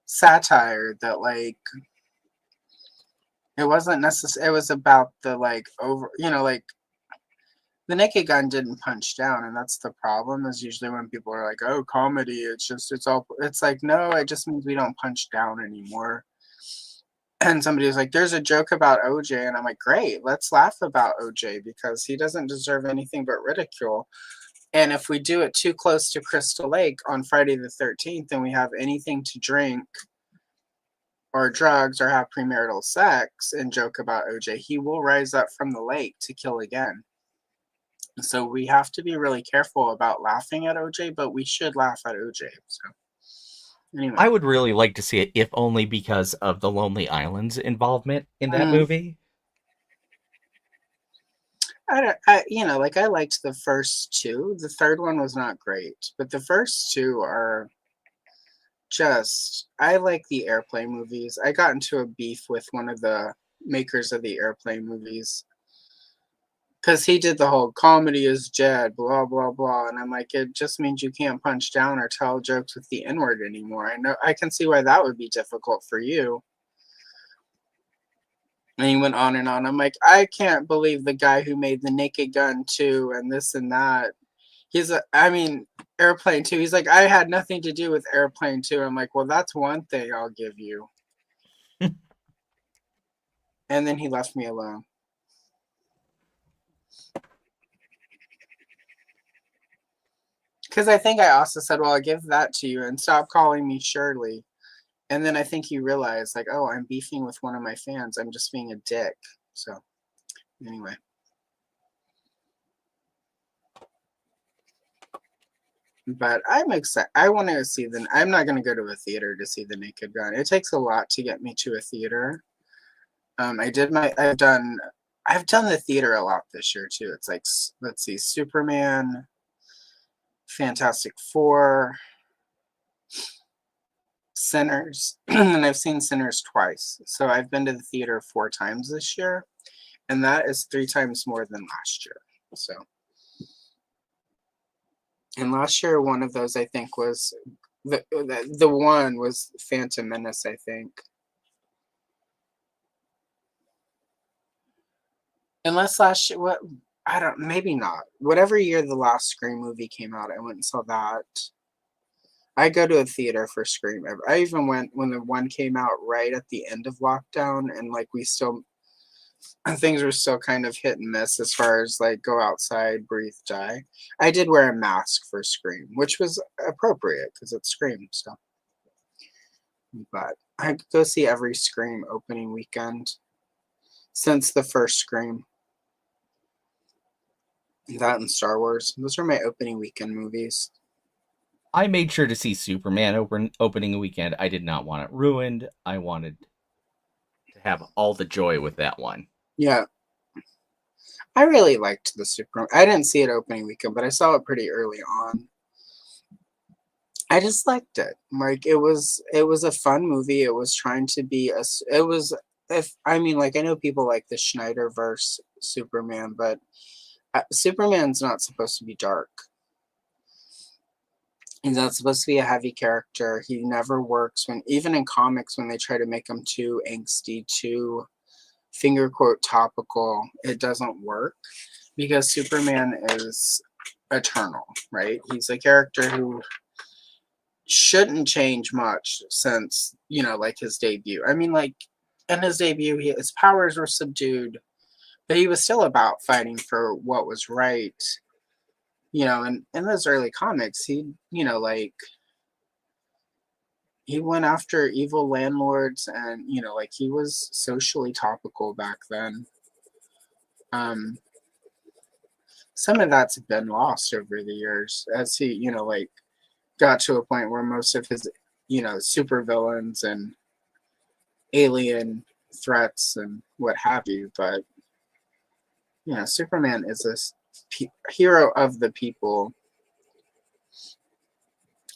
satire that like it wasn't necessary. It was about the like over, like the Naked Gun didn't punch down, and that's the problem. Is usually when people are like, "Oh, comedy," it's like no, it just means we don't punch down anymore. And somebody was like, "There's a joke about OJ," and I'm like, "Great, let's laugh about OJ because he doesn't deserve anything but ridicule." And if we do it too close to Crystal Lake on Friday the 13th, and we have anything to drink or drugs or have premarital sex and joke about OJ, he will rise up from the lake to kill again. So we have to be really careful about laughing at OJ, but we should laugh at OJ. So anyway, I would really like to see it, if only because of the Lonely Island's involvement in that mm, movie. I don't, like I liked the first two. The third one was not great, but the first two are just. I like the airplane movies. I got into a beef with one of the makers of the airplane movies because he did the whole comedy is dead, blah blah blah, and I'm like, it just means you can't punch down or tell jokes with the N word anymore. I know I can see why that would be difficult for you. And he went on and on. I'm like, I can't believe the guy who made the Naked Gun 2 and this and that. I mean, Airplane 2. He's like, I had nothing to do with Airplane 2. I'm like, well, that's one thing I'll give you. And then he left me alone. Because I think I also said, well, I'll give that to you and stop calling me Shirley. And then I think he realized, like, oh, I'm beefing with one of my fans. I'm just being a dick. So, anyway. But I'm excited. I want to see the. I'm not going to go to a theater to see the Naked Gun. It takes a lot to get me to a theater. I've done the theater a lot this year too. It's like, let's see, Superman, Fantastic Four, Sinners, and I've seen Sinners twice. So I've been to the theater 4 times this year, and that is 3 times more than last year. So, and last year one of those I think was the one was Phantom Menace, I think. Unless last year, what I don't, maybe not. Whatever year the last Scream movie came out, I went and saw that. I go to a theater for Scream. I even went when the one came out right at the end of lockdown, and like we still things were still kind of hit and miss as far as like go outside, breathe, die. I did wear a mask for Scream, which was appropriate because it's Scream. So, but I go see every Scream opening weekend since the first Scream. That and Star Wars. Those are my opening weekend movies. I made sure to see Superman opening weekend. I did not want it ruined. I wanted to have all the joy with that one. Yeah. I really liked the Superman. I didn't see it opening weekend, but I saw it pretty early on. I just liked it. Like it was a fun movie. It was trying to be it was if I mean like I know people like the Snyderverse Superman, but Superman's not supposed to be dark. He's not supposed to be a heavy character. He never works when even in comics when they try to make him too angsty, too finger quote topical, it doesn't work because Superman is eternal, right? He's a character who shouldn't change much since, like his debut. I mean, like in his debut, his powers were subdued, but he was still about fighting for what was right. And in those early comics, he went after evil landlords and, like he was socially topical back then. Some of that's been lost over the years as he, like got to a point where most of his, super villains and alien threats and what have you. But, Superman is a hero of the people.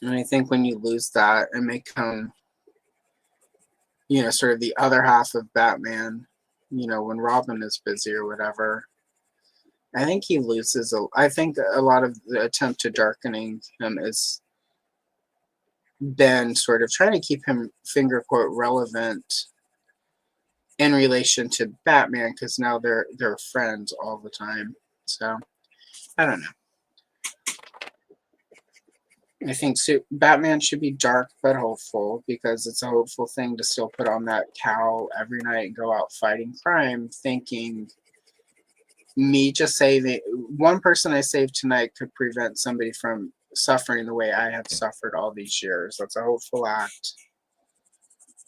And I think when you lose that and become, sort of the other half of Batman, when Robin is busy or whatever, I think he loses. I think a lot of the attempt to darkening him is been sort of trying to keep him finger quote relevant in relation to Batman because now they're friends all the time. So I don't know. I think Batman should be dark but hopeful because it's a hopeful thing to still put on that cowl every night and go out fighting crime, thinking me just saving one person I saved tonight could prevent somebody from suffering the way I have suffered all these years. That's a hopeful act.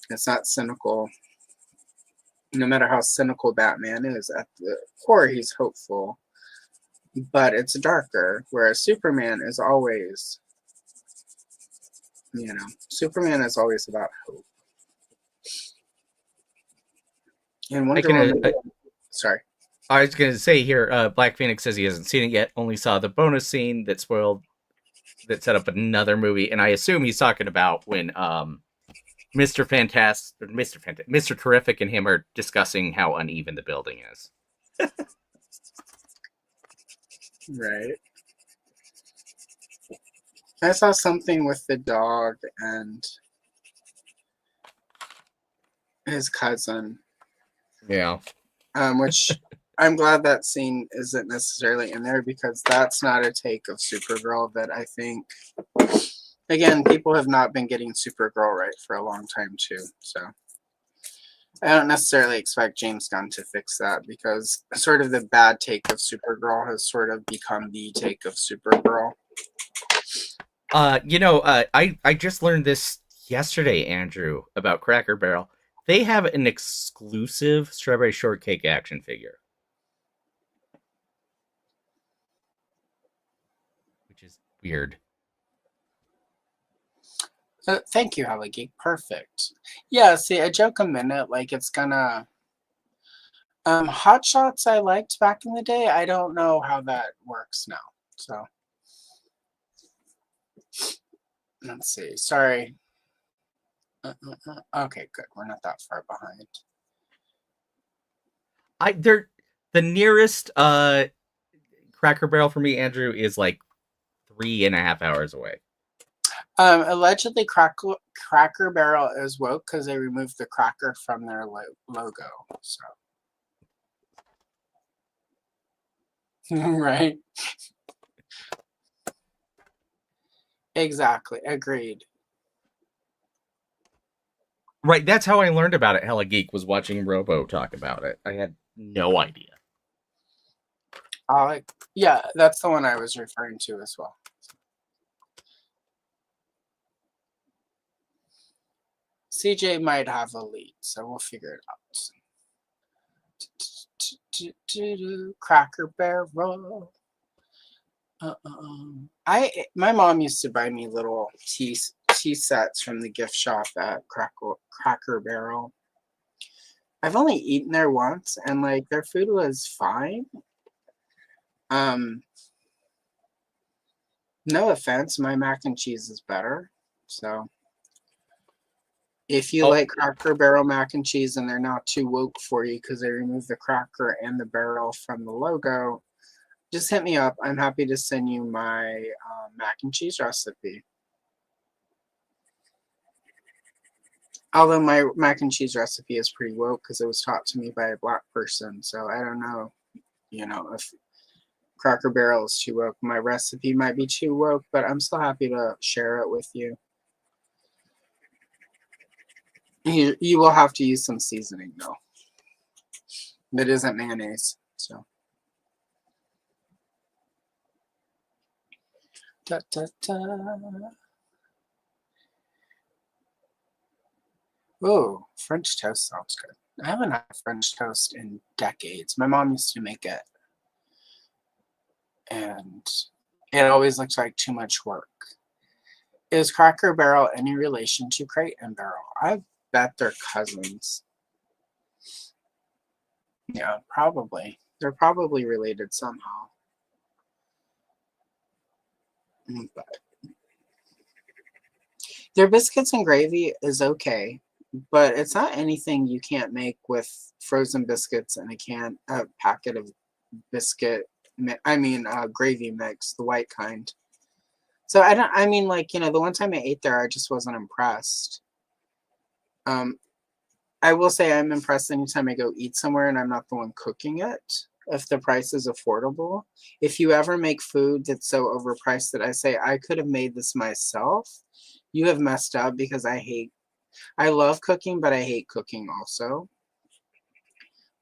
It's not cynical. No matter how cynical Batman is, at the core he's hopeful. But it's darker, whereas Superman is always, Superman is always about hope. And Wonder Woman. Sorry. I was going to say here, Black Phoenix says he hasn't seen it yet, only saw the bonus scene that set up another movie, and I assume he's talking about when Mr. Terrific and him are discussing how uneven the building is. Right. I saw something with the dog and his cousin. Yeah. Which I'm glad that scene isn't necessarily in there because that's not a take of Supergirl that I think, again, people have not been getting Supergirl right for a long time too. So I don't necessarily expect James Gunn to fix that because sort of the bad take of Supergirl has sort of become the take of Supergirl. I just learned this yesterday, Andrew, about Cracker Barrel. They have an exclusive Strawberry Shortcake action figure. Which is weird. Thank you, Holly Geek. Perfect. Yeah, see, I joke a minute like it's gonna... Hot Shots I liked back in the day. I don't know how that works now. So... Let's see. Sorry. Okay, good. We're not that far behind. The nearest Cracker Barrel for me, Andrew, is like 3.5 hours away. Allegedly, Cracker Barrel is woke because they removed the cracker from their logo. So, right. Exactly. Agreed. Right, that's how I learned about it. Hella Geek was watching Robo talk about it. I had no idea. Yeah, that's the one I was referring to as well. CJ might have a lead, so we'll figure it out. Cracker Barrel. My mom used to buy me little tea sets from the gift shop at Cracker Barrel. I've only eaten there once, and like their food was fine. Um, no offense, my mac and cheese is better. So if you Oh, like Cracker Barrel mac and cheese and they're not too woke for you because they removed the cracker and the barrel from the logo, just hit me up. I'm happy to send you my mac and cheese recipe. Although my mac and cheese recipe is pretty woke because it was taught to me by a black person. So I don't know, if Cracker Barrel is too woke. My recipe might be too woke, but I'm still happy to share it with you. You will have to use some seasoning though. That isn't mayonnaise. So. Da, da, da. Oh, French toast sounds good. I haven't had French toast in decades. My mom used to make it, and it always looked like too much work. Is Cracker Barrel any relation to Crate and Barrel? I bet they're cousins. Yeah, probably. They're probably related somehow. But their biscuits and gravy is okay, but it's not anything you can't make with frozen biscuits and a packet of gravy mix, the white kind. So the one time I ate there, I just wasn't impressed. I will say I'm impressed anytime I go eat somewhere and I'm not the one cooking it, if the price is affordable. If you ever make food that's so overpriced that I say I could have made this myself, you have messed up because I love cooking, but I hate cooking also.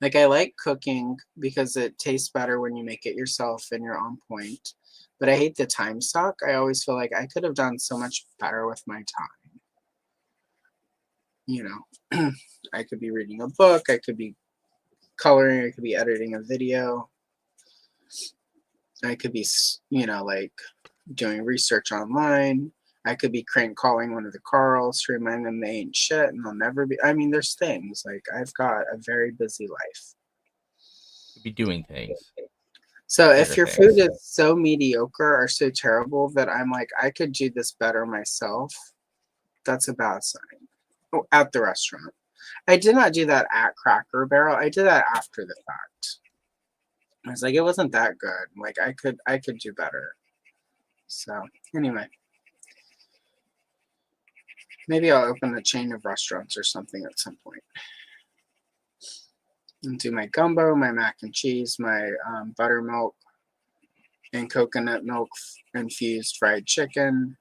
Like I like cooking because it tastes better when you make it yourself and you're on point. But I hate the time suck. I always feel like I could have done so much better with my time. I could be reading a book, I could be coloring, I could be editing a video, I could be, like doing research online. I could be crank calling one of the Carls to remind them they ain't shit and they'll never be. There's things like I've got a very busy life. be doing things. So if Bigger your things. food is so mediocre or so terrible that I'm like, I could do this better myself, that's a bad sign. Oh, at the restaurant. I did not do that at Cracker Barrel. I did that after the fact. I was like, it wasn't that good. Like I could do better. So anyway. Maybe I'll open a chain of restaurants or something at some point. And do my gumbo, my mac and cheese, my buttermilk and coconut milk infused fried chicken.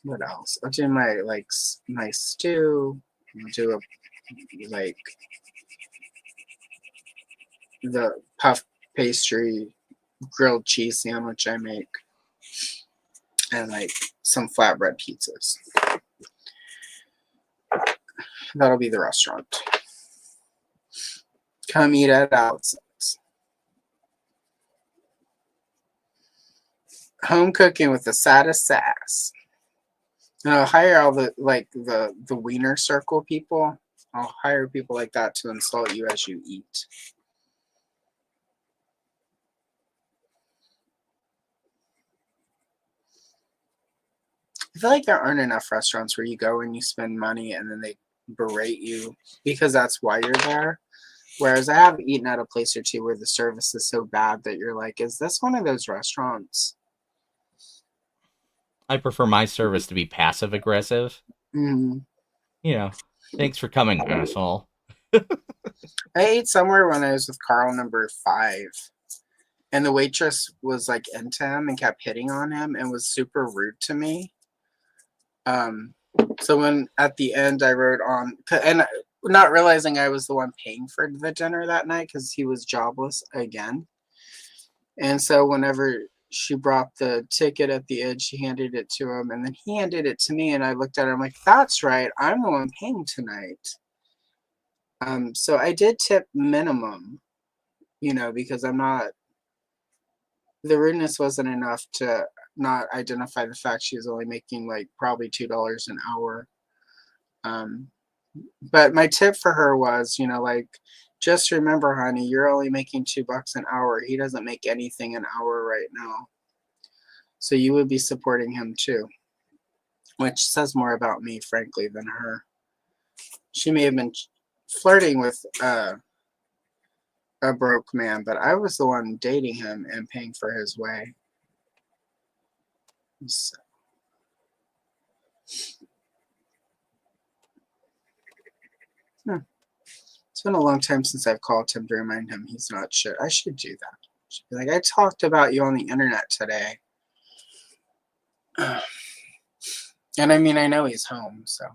What else? I'll do my stew. I'll do the puff pastry grilled cheese sandwich I make, and like some flatbread pizzas. That'll be the restaurant. Come eat at Allison's. Home cooking with the saddest sass. And I'll hire all the wiener circle people. I'll hire people like that to insult you as you eat. I feel like there aren't enough restaurants where you go and you spend money and then they berate you because that's why you're there. Whereas I have eaten at a place or two where the service is so bad that you're like, is this one of those restaurants? I prefer my service to be passive aggressive. Mm-hmm. Thanks for coming, asshole. I ate somewhere when I was with Carl number 5. And the waitress was like into him and kept hitting on him and was super rude to me. So when at the end I wrote on, and not realizing I was the one paying for the dinner that night because he was jobless again. And so whenever she brought the ticket at the end, she handed it to him and then he handed it to me and I looked at her, I'm like, that's right, I'm the one paying tonight. So I did tip minimum, because I'm not, the rudeness wasn't enough to not identify the fact she was only making like probably $2 an hour. But my tip for her was, like, just remember, honey, you're only making $2 an hour. He doesn't make anything an hour right now. So you would be supporting him too, which says more about me, frankly, than her. She may have been flirting with a broke man, but I was the one dating him and paying for his way. So. It's been a long time since I've called him to remind him he's not shit. I should do that. I should be like, I talked about you on the internet today. And I mean, I know he's home, so.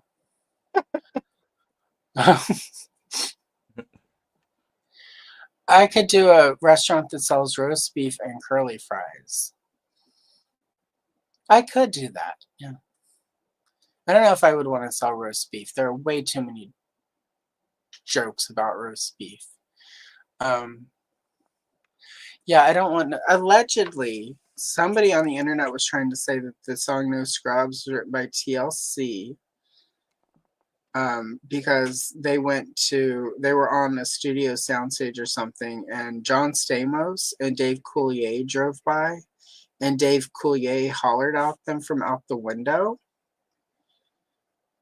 I could do a restaurant that sells roast beef and curly fries. I could do that, yeah. I don't know if I would want to sell roast beef. There are way too many jokes about roast beef. Yeah, I don't want to. Allegedly, somebody on the internet was trying to say that the song No Scrubs was written by TLC because they were on a studio soundstage or something, and John Stamos and Dave Coulier drove by, and Dave Coulier hollered at them from out the window.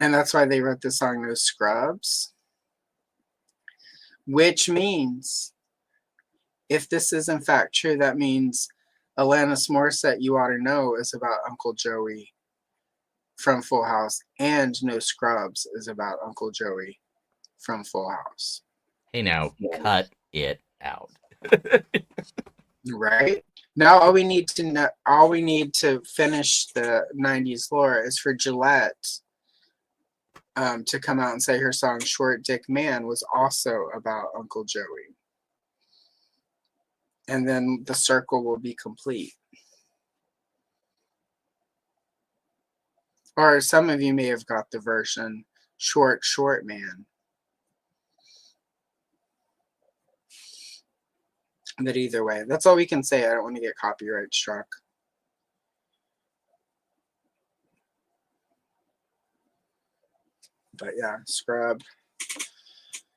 And that's why they wrote the song No Scrubs. Which means, if this is in fact true, that means Alanis Morissette, You Ought to Know, is about Uncle Joey from Full House, and No Scrubs is about Uncle Joey from Full House. Hey, now, cut it out. Right? Now all we need to finish the 90s lore is for Gillette to come out and say her song Short Dick Man was also about Uncle Joey. And then the circle will be complete. Or some of you may have got the version Short Man. But either way, that's all we can say. I don't want to get copyright struck. But yeah, Scrub.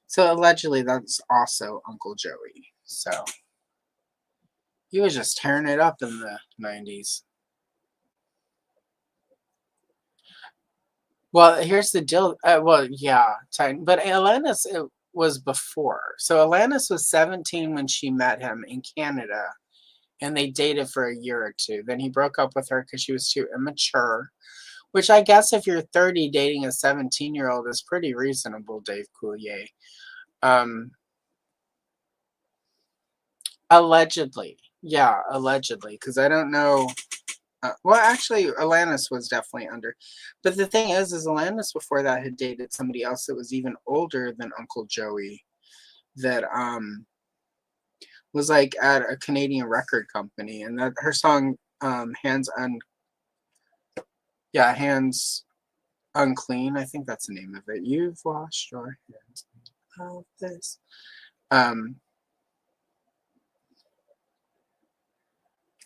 So allegedly that's also Uncle Joey. So he was just tearing it up in the 90s. Well, here's the deal. Well, yeah, but Alanis, it was before. So Alanis was 17 when she met him in Canada, and they dated for a year or two. Then he broke up with her because she was too immature, which I guess if you're 30 dating a 17-year-old is pretty reasonable, Dave Coulier. Allegedly. Yeah, allegedly, because I don't know. Well, actually, Alanis was definitely under. But the thing is Alanis before that had dated somebody else that was even older than Uncle Joey that was like at a Canadian record company. And that her song, Hands Unclean, I think that's the name of it. You've washed your hands of this.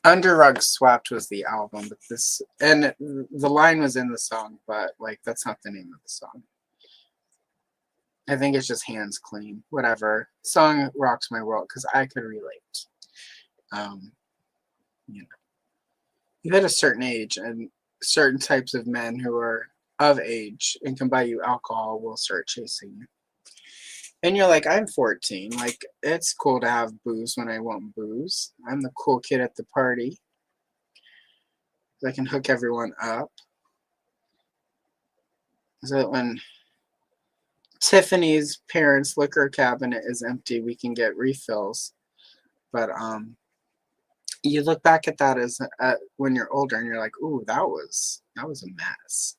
Under Rug Swept was the album, but this, and the line was in the song, but like that's not the name of the song. I think it's just Hands Clean, whatever. Song rocks my world because I could relate. You hit a certain age, and certain types of men who are of age and can buy you alcohol will start chasing you. And you're like, I'm 14. Like, it's cool to have booze when I want booze. I'm the cool kid at the party. I can hook everyone up. So that when Tiffany's parents' liquor cabinet is empty, we can get refills. But you look back at that as when you're older, and you're like, "Ooh, that was a mess."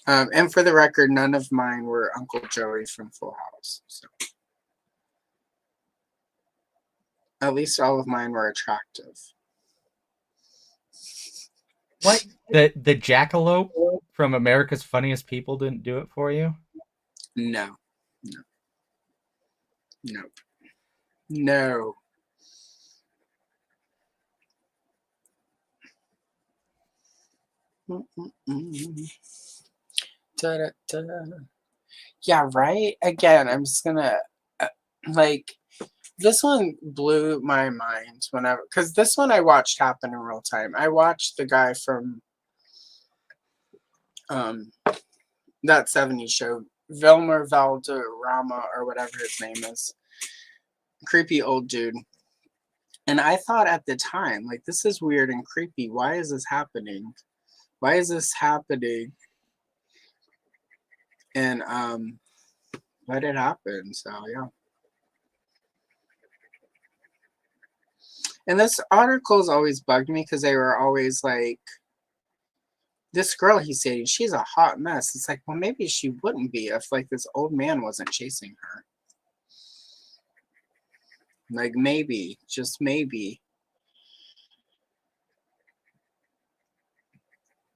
And for the record, none of mine were Uncle Joey from Full House. So at least all of mine were attractive. What? The jackalope from America's Funniest People didn't do it for you? No. Nope. No. Da-da-da. Yeah, right? Again, I'm just gonna, like, this one blew my mind whenever, because this one I watched happen in real time. I watched the guy from um that 70s show, Vilmer Valderrama, or whatever his name is. Creepy old dude. And I thought at the time, like, this is weird and creepy. Why is this happening? Why is this happening? And let it happen. So yeah. And this article's always bugged me because they were always like, this girl he's dating, she's a hot mess. It's like, well, maybe she wouldn't be if like this old man wasn't chasing her. Like maybe, just maybe.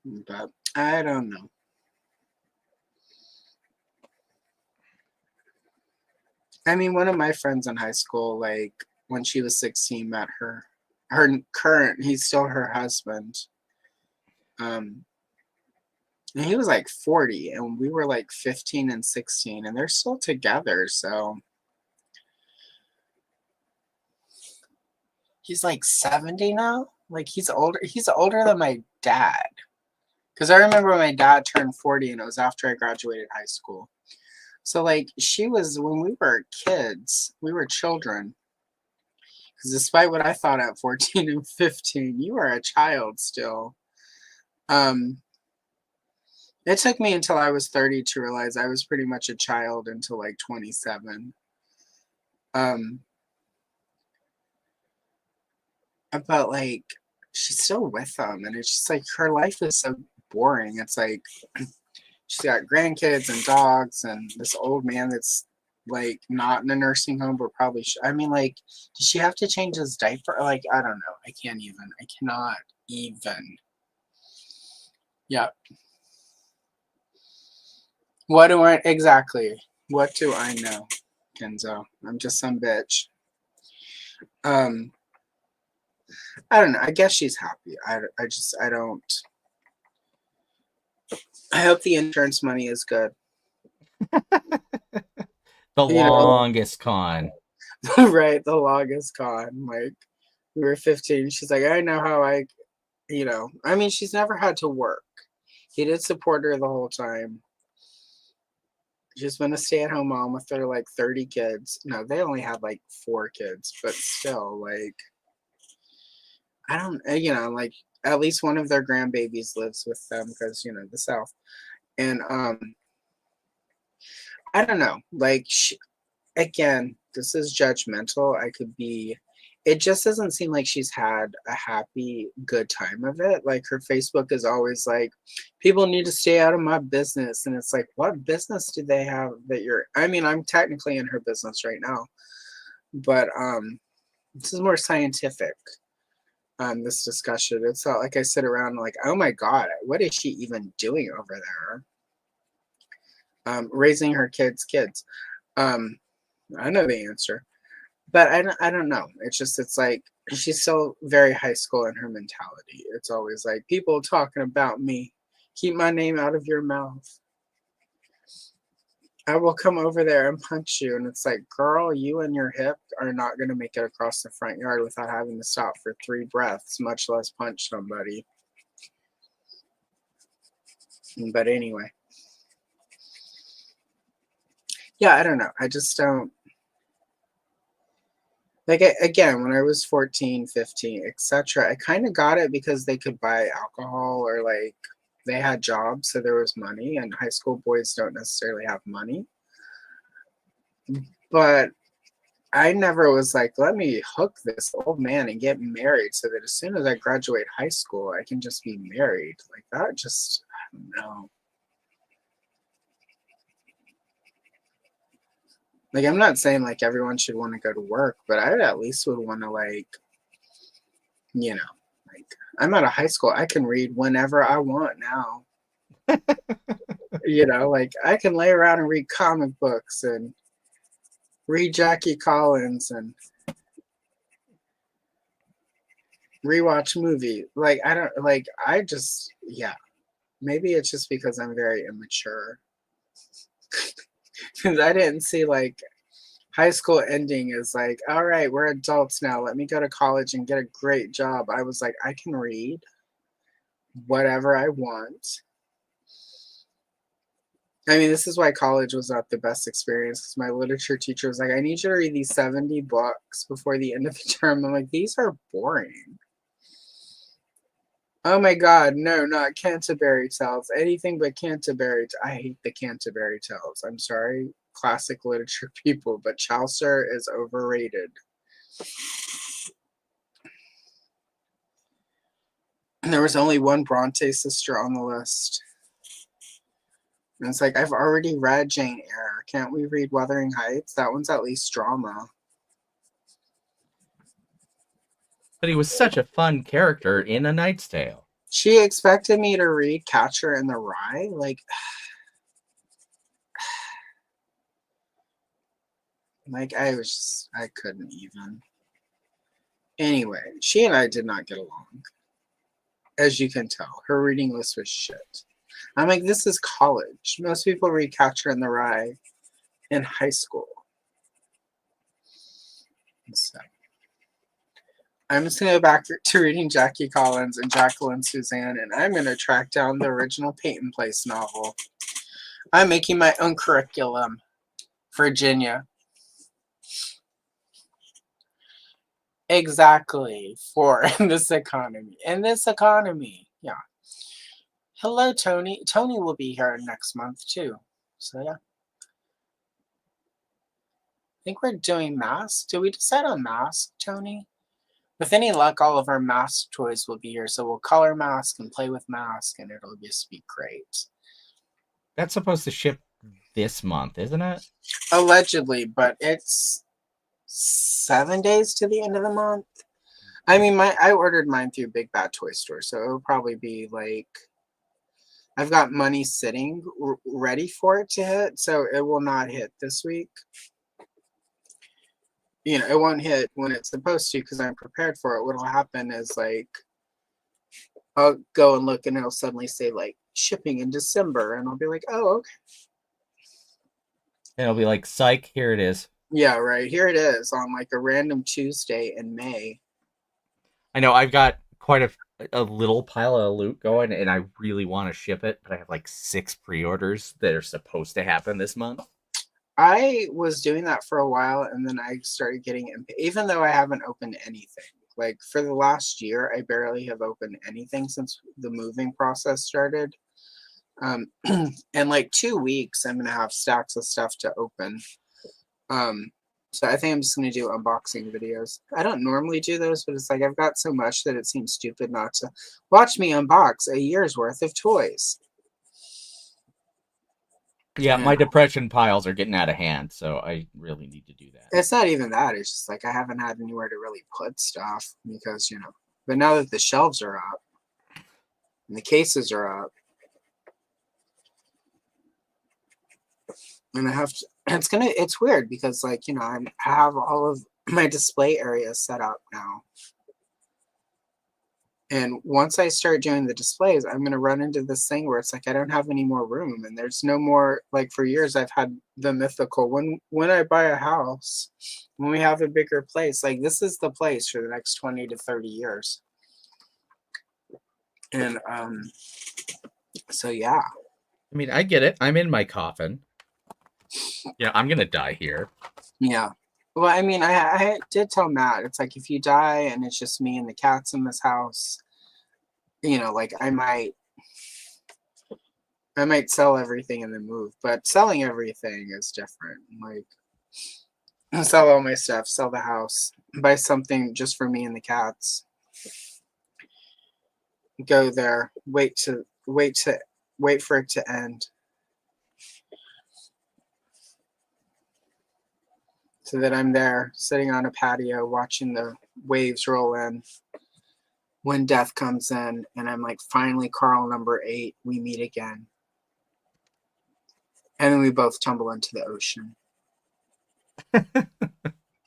But I don't know. I mean, one of my friends in high school, like when she was 16, met her current, he's still her husband. And he was like 40 and we were like 15 and 16 and they're still together. So he's like 70 now. Like he's older than my dad. Because I remember when my dad turned 40 and it was after I graduated high school. So like she was, when we were kids, we were children. Because despite what I thought at 14 and 15, you are a child still. It took me until I was 30 to realize I was pretty much a child until like 27. But like she's still with them and it's just like her life is so boring. It's like she's got grandkids and dogs and this old man that's like not in a nursing home but probably I mean, like, does she have to change his diaper? Like, I don't know. I cannot even. Yeah. What do I exactly? What do I know, Kenzo? I'm just some bitch. I don't know. I guess she's happy. I don't. I hope the insurance money is good. The You know, longest con. right? The longest con. Like we were 15. She's like, I know how I mean, she's never had to work. He did support her the whole time. She's been a stay-at-home mom with their like 30 kids. No, they only had like 4 kids, but still, like, I don't, like at least one of their grandbabies lives with them because the South, and I don't know, like again, this is judgmental. I could be. It just doesn't seem like she's had a happy, good time of it. Like her Facebook is always like, people need to stay out of my business. And it's like, what business do they have that you're, I mean, I'm technically in her business right now, but this is more scientific. This discussion. It's not like I sit around like, oh my God, what is she even doing over there? Raising her kids. I know the answer. But I don't know. It's like she's still very high school in her mentality. It's always like people talking about me. Keep my name out of your mouth. I will come over there and punch you. And it's like, girl, you and your hip are not going to make it across the front yard without having to stop for 3 breaths, much less punch somebody. But anyway. Yeah, I don't know. I just don't. Like, again, when I was 14, 15, etc., I kind of got it because they could buy alcohol or, like, they had jobs, so there was money, and high school boys don't necessarily have money. But I never was like, let me hook this old man and get married so that as soon as I graduate high school, I can just be married. Like, that just, I don't know. Like, I'm not saying, like, everyone should want to go to work, but I at least would want to, like, like, I'm out of high school. I can read whenever I want now. Like, I can lay around and read comic books and read Jackie Collins and rewatch movies. Like, I don't, like, I just, yeah. Maybe it's just because I'm very immature. Because I didn't see like high school ending is like, all right, we're adults now. Let me go to college and get a great job. I was like, I can read whatever I want. I mean, this is why college was not the best experience because my literature teacher was like, I need you to read these 70 books before the end of the term. I'm like, these are boring. Oh my God, no, not Canterbury Tales. Anything but Canterbury. I hate the Canterbury Tales. I'm sorry, classic literature people, but Chaucer is overrated. And there was only one Bronte sister on the list. And it's like, I've already read Jane Eyre. Can't we read Wuthering Heights? That one's at least drama. But he was such a fun character in A Knight's Tale. She expected me to read Catcher in the Rye? Like I couldn't even. Anyway, she and I did not get along. As you can tell, her reading list was shit. I'm like, this is college. Most people read Catcher in the Rye in high school. So I'm just going to go back to reading Jackie Collins and Jacqueline Suzanne, and I'm going to track down the original Peyton Place novel. I'm making my own curriculum. Virginia. Exactly. For in this economy. In this economy. Yeah. Hello, Tony. Tony will be here next month, too. So, yeah. I think we're doing mask. Did we decide on mask, Tony? With any luck, all of our mask toys will be here. So we'll color mask and play with mask, and it'll just be great. That's supposed to ship this month, isn't it? Allegedly, but it's 7 days to the end of the month. I mean, I ordered mine through Big Bad Toy Store, so it'll probably be like, I've got money sitting ready for it to hit, so it will not hit this week. You know, it won't hit when it's supposed to because I'm prepared for it. What'll happen is like, I'll go and look and it'll suddenly say like shipping in December, and I'll be like, oh, okay. And it'll be like, psych, here it is. Yeah, right. Here it is on like a random Tuesday in May. I know I've got quite a little pile of loot going, and I really want to ship it, but I have like 6 pre-orders that are supposed to happen this month. I was doing that for a while, and then I started getting even though I haven't opened anything. Like for the last year, I barely have opened anything since the moving process started. In like 2 weeks, I'm gonna have stacks of stuff to open. So I think I'm just gonna do unboxing videos. I don't normally do those, but it's like I've got so much that it seems stupid not to watch me unbox a year's worth of toys. Yeah, my depression piles are getting out of hand, so I really need to do that. It's not even that. It's just like I haven't had anywhere to really put stuff because, you know, but now that the shelves are up and the cases are up, and I have to, it's weird because, like, you know, I have all of my display areas set up now. And once I start doing the displays, I'm going to run into this thing where it's like I don't have any more room, and there's no more, like for years I've had the mythical when I buy a house, when we have a bigger place, like this is the place for the next 20 to 30 years. And so yeah. I mean, I get it. I'm in my coffin. Yeah, I'm going to die here. Yeah. Well, I mean, I did tell Matt, it's like if you die and it's just me and the cats in this house, you know, like I might sell everything and then move, but selling everything is different. Like, sell all my stuff, sell the house, buy something just for me and the cats. Go there, wait for it to end, so that I'm there sitting on a patio watching the waves roll in. When death comes in, and I'm like, finally, Carl number 8, we meet again. And then we both tumble into the ocean.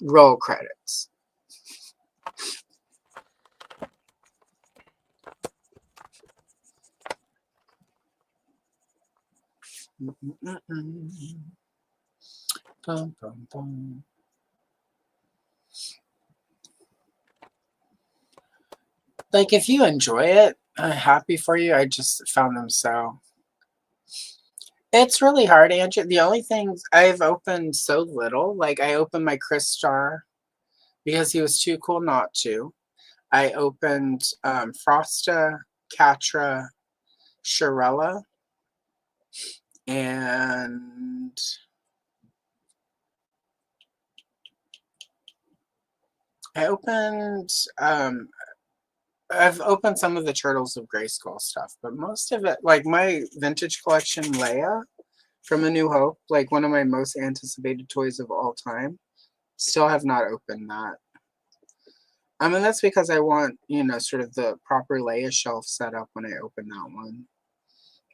Roll credits. Bum, bum, bum. Like, if you enjoy it, I'm happy for you. I just found them so. It's really hard, Andrew. The only things I've opened so little, like I opened my Chris Star because he was too cool not to. I opened Frosta, Catra, Shirella, and I opened I've opened some of the Turtles of Grayskull stuff, but most of it, like my vintage collection, Leia from A New Hope, like one of my most anticipated toys of all time, still have not opened that. I mean, that's because I want, sort of the proper Leia shelf set up when I open that one.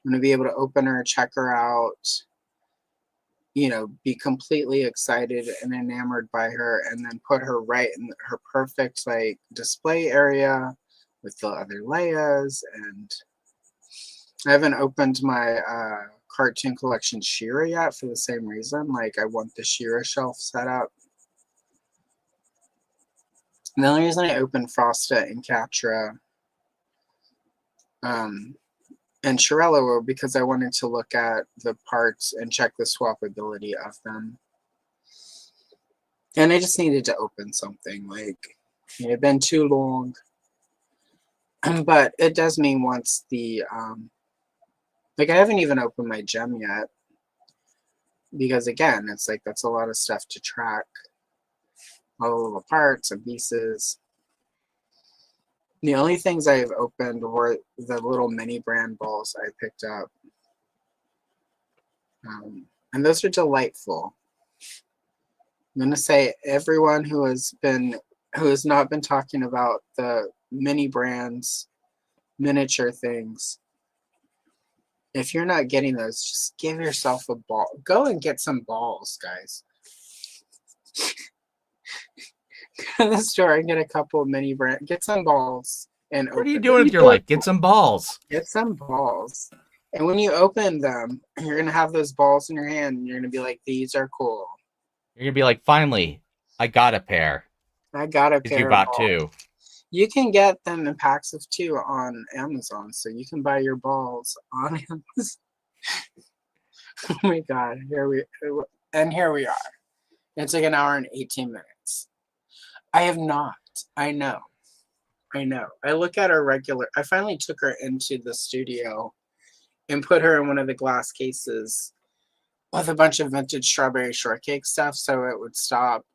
I'm going to be able to open her, check her out, be completely excited and enamored by her, and then put her right in her perfect, like, display area with the other Leias. And I haven't opened my cartoon collection She-Ra yet for the same reason. Like, I want the She-Ra shelf set up. And the only reason I opened Frosta and Catra and Shirella were because I wanted to look at the parts and check the swappability of them. And I just needed to open something. Like, it had been too long. But it does mean once the, like, I haven't even opened my gem yet. Because, again, it's like that's a lot of stuff to track. All the little parts and pieces. The only things I've opened were the little mini brand balls I picked up. And those are delightful. I'm going to say everyone who has not been talking about the mini brands, miniature things, if you're not getting those, just give yourself a ball. Go and get some balls, guys. Go to the store and get a couple of mini brand. Get some balls and What are you open doing them. with your life? Get some balls. Get some balls. And when you open them, you're going to have those balls in your hand and you're going to be like, these are cool. You're going to be like, finally, I got a pair. I got a Because you pair of bought balls. two. You can get them in packs of 2 on Amazon, so you can buy your balls on Amazon. Oh my god, here we are. It's like an hour and 18 minutes. I have not. I know. I look at her regular. I finally took her into the studio and put her in one of the glass cases with a bunch of vintage strawberry shortcake stuff so it would stop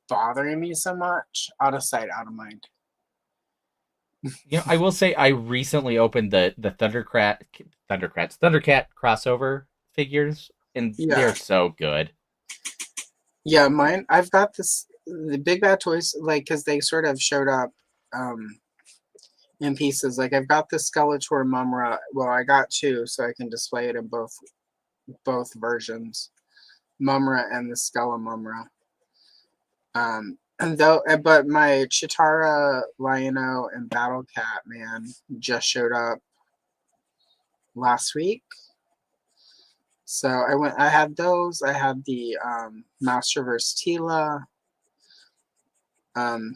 bothering me so much. Out of sight, out of mind. I will say I recently opened the Thundercat crossover figures, and they're so good. Yeah, mine. I've got the Big Bad Toys, like, because they sort of showed up in pieces. Like, I've got the Skeletor Mumra. Well, I got 2, so I can display it in both versions, Mumra and the Skella Mumra. But my Chitara, Lion-O, and Battle Cat man just showed up last week. So I had those. I had the Masterverse Tila,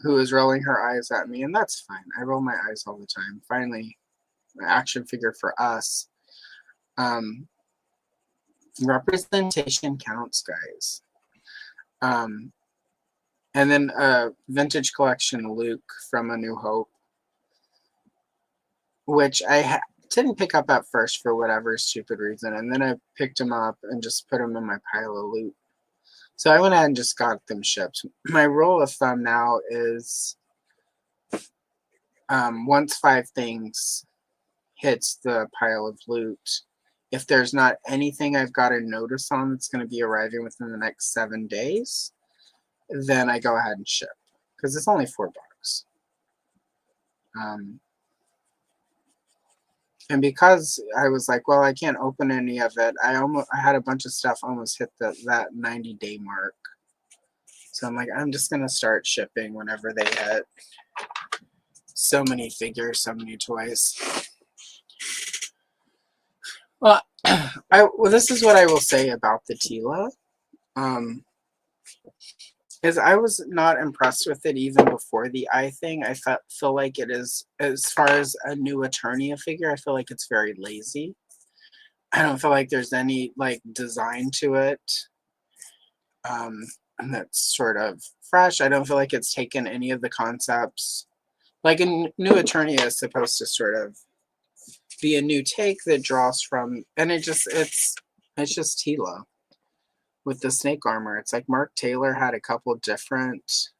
who is rolling her eyes at me, and that's fine. I roll my eyes all the time. Finally, an action figure for us. Representation counts, guys. And then vintage collection Luke from A New Hope, which I didn't pick up at first for whatever stupid reason, and then I picked him up and just put him in my pile of loot. So I went ahead and just got them shipped. My rule of thumb now is once 5 things hits the pile of loot, if there's not anything I've got a notice on that's going to be arriving within the next 7 days, then I go ahead and ship, because it's only $4. And because I was like, well, I can't open any of it, I had a bunch of stuff almost hit that 90-day mark. So I'm like, I'm just gonna start shipping whenever they hit. So many figures, so many toys. Well, Well, this is what I will say about the Tila. Um, is I was not impressed with it even before the eye thing. Feel like it is, as far as a new Eternia figure, I feel like it's very lazy. I don't feel like there's any like design to it. And that's sort of fresh. I don't feel like it's taken any of the concepts. Like a new Eternia is supposed to sort of be a new take that draws from, and it's just Tila with the snake armor. It's like Mark Taylor had a couple different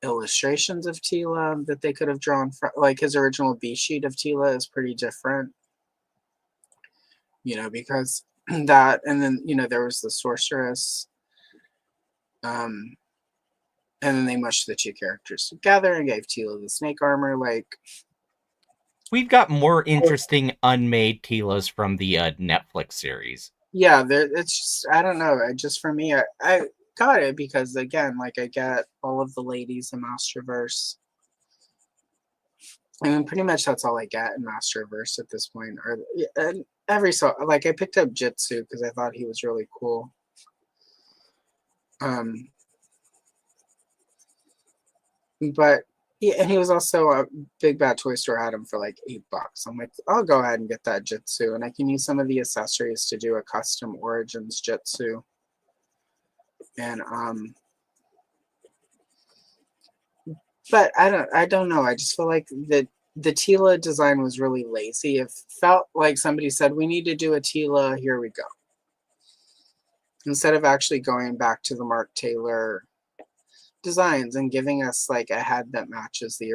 illustrations of Tila that they could have drawn from. Like his original B sheet of Tila is pretty different, because that, and then there was the sorceress, and then they mushed the two characters together and gave Tila the snake armor. Like, we've got more interesting unmade Tilas from the Netflix series. Yeah, it's just, I don't know. Just for me, I got it because, again, like I get all of the ladies in Masterverse. I mean, pretty much that's all I get in Masterverse at this point. And like I picked up Jitsu because I thought he was really cool. But yeah, and he was also a Big Bad Toy Store had him for like $8. I'm like, I'll go ahead and get that Jitsu, and I can use some of the accessories to do a custom Origins Jitsu. And but I don't know. I just feel like the Tila design was really lazy. It felt like somebody said, we need to do a Tila, here we go. Instead of actually going back to the Mark Taylor designs and giving us like a head that matches his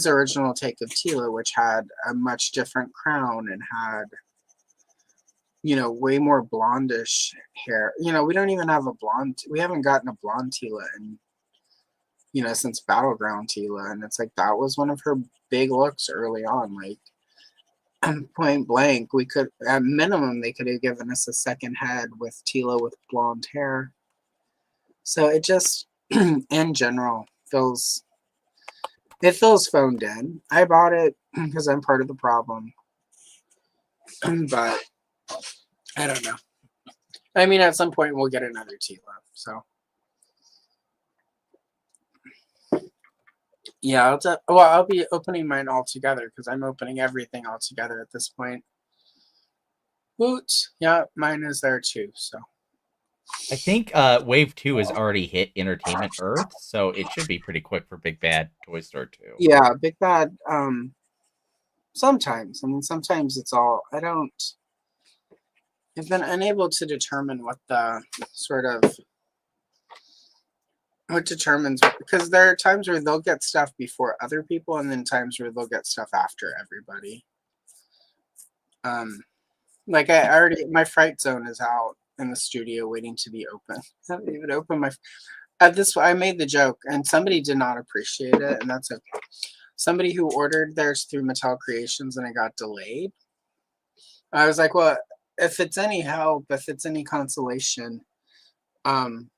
original take of Tila, which had a much different crown and had way more blondish hair. We don't even have we haven't gotten a blonde Tila in since Battleground Tila, and it's like that was one of her big looks early on. Like, point blank, we could, at minimum, they could have given us a second head with Tila with blonde hair. So it just, in general, feels phoned in. I bought it because I'm part of the problem, but I don't know. I mean, at some point we'll get another Tila. So yeah, I'll be opening mine all together because I'm opening everything all together at this point. Woot! Yeah, mine is there too. So I think Wave 2 has already hit Entertainment Earth, so it should be pretty quick for Big Bad Toy Store 2. Yeah, Big Bad. Sometimes. I mean, sometimes it's all. I've been unable to determine what the sort of. What determines, because there are times where they'll get stuff before other people, and then times where they'll get stuff after everybody. Like my Fright Zone is out in the studio waiting to be open. I haven't even opened I made the joke, and somebody did not appreciate it, and that's okay. Somebody who ordered theirs through Mattel Creations and it got delayed. I was like, well, if it's any help, if it's any consolation, I'm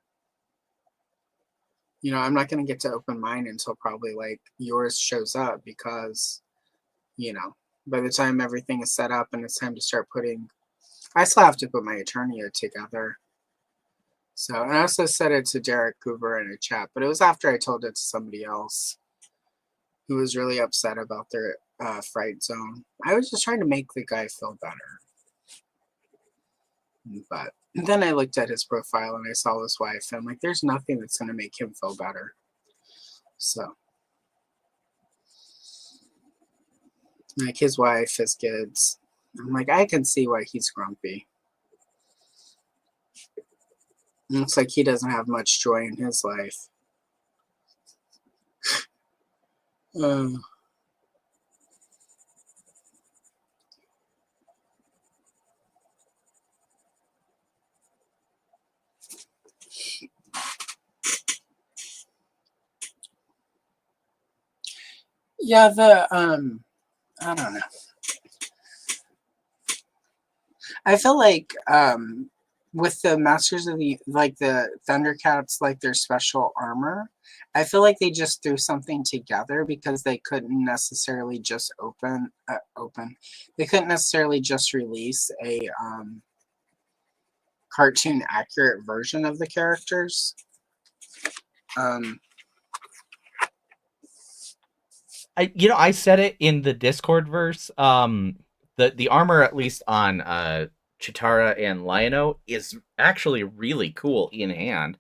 not going to get to open mine until probably like yours shows up because, by the time everything is set up and it's time to start I still have to put my Eternia together. So, and I also said it to Derek Coover in a chat, but it was after I told it to somebody else who was really upset about their Fright Zone. I was just trying to make the guy feel better. But then I looked at his profile and I saw his wife, and I'm like, there's nothing that's going to make him feel better. So, like his wife, his kids, I'm like, I can see why he's grumpy. It looks like he doesn't have much joy in his life. Yeah, I don't know. I feel like with the Masters of the Thundercats, like their special armor, I feel like they just threw something together because they couldn't necessarily just open. They couldn't necessarily just release a cartoon accurate version of the characters. I said it in the Discord verse. The armor, at least on Chitara and Lion-O, is actually really cool in hand.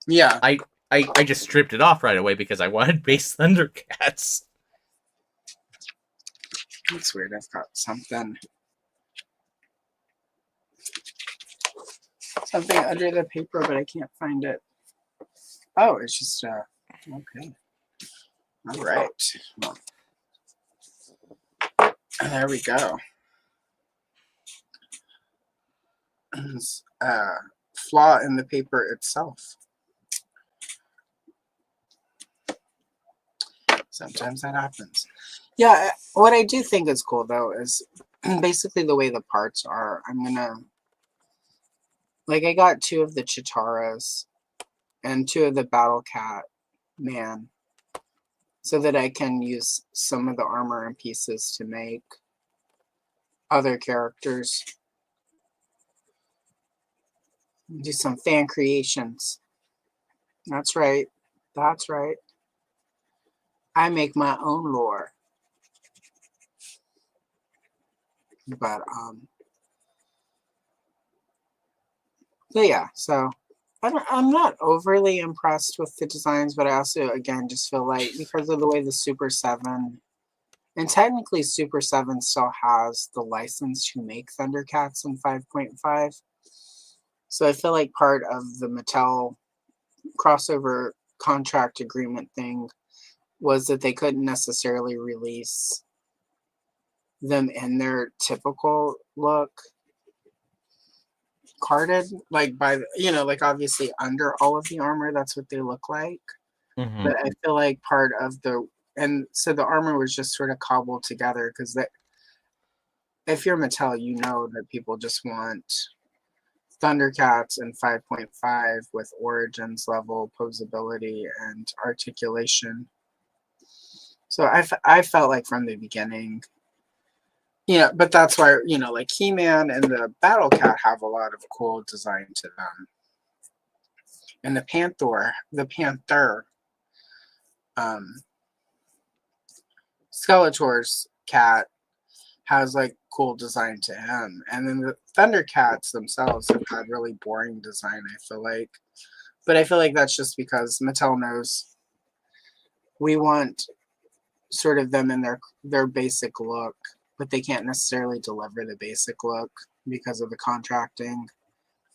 Yeah. I just stripped it off right away because I wanted base Thundercats. That's weird. I've got something under the paper, but I can't find it. Oh, it's just okay. All right. Well, there we go. Flaw in the paper itself. Sometimes that happens. Yeah, what I do think is cool though is basically the way the parts are. I'm gonna I got 2 of the Chitaras and 2 of the Battle Cat Man, so that I can use some of the armor and pieces to make other characters. Do some fan creations. That's right. That's right. I make my own lore. But yeah, so I'm not overly impressed with the designs, but I also, again, just feel like because of the way the Super 7, and technically Super 7 still has the license to make Thundercats in 5.5. So I feel like part of the Mattel crossover contract agreement thing was that they couldn't necessarily release them in their typical look carded, by obviously under all of the armor, that's what they look like. Mm-hmm. But I feel like part of and so the armor was just sort of cobbled together because if you're Mattel, you know that people just want Thundercats in 5.5 with Origins level posability and articulation. So I felt like from the beginning, but that's why, He-Man and the Battle Cat have a lot of cool design to them. And the Panther, Skeletor's cat has cool design to him. And then the Thundercats themselves have had really boring design, I feel like. But I feel like that's just because Mattel knows we want sort of them in their basic look, but they can't necessarily deliver the basic look because of the contracting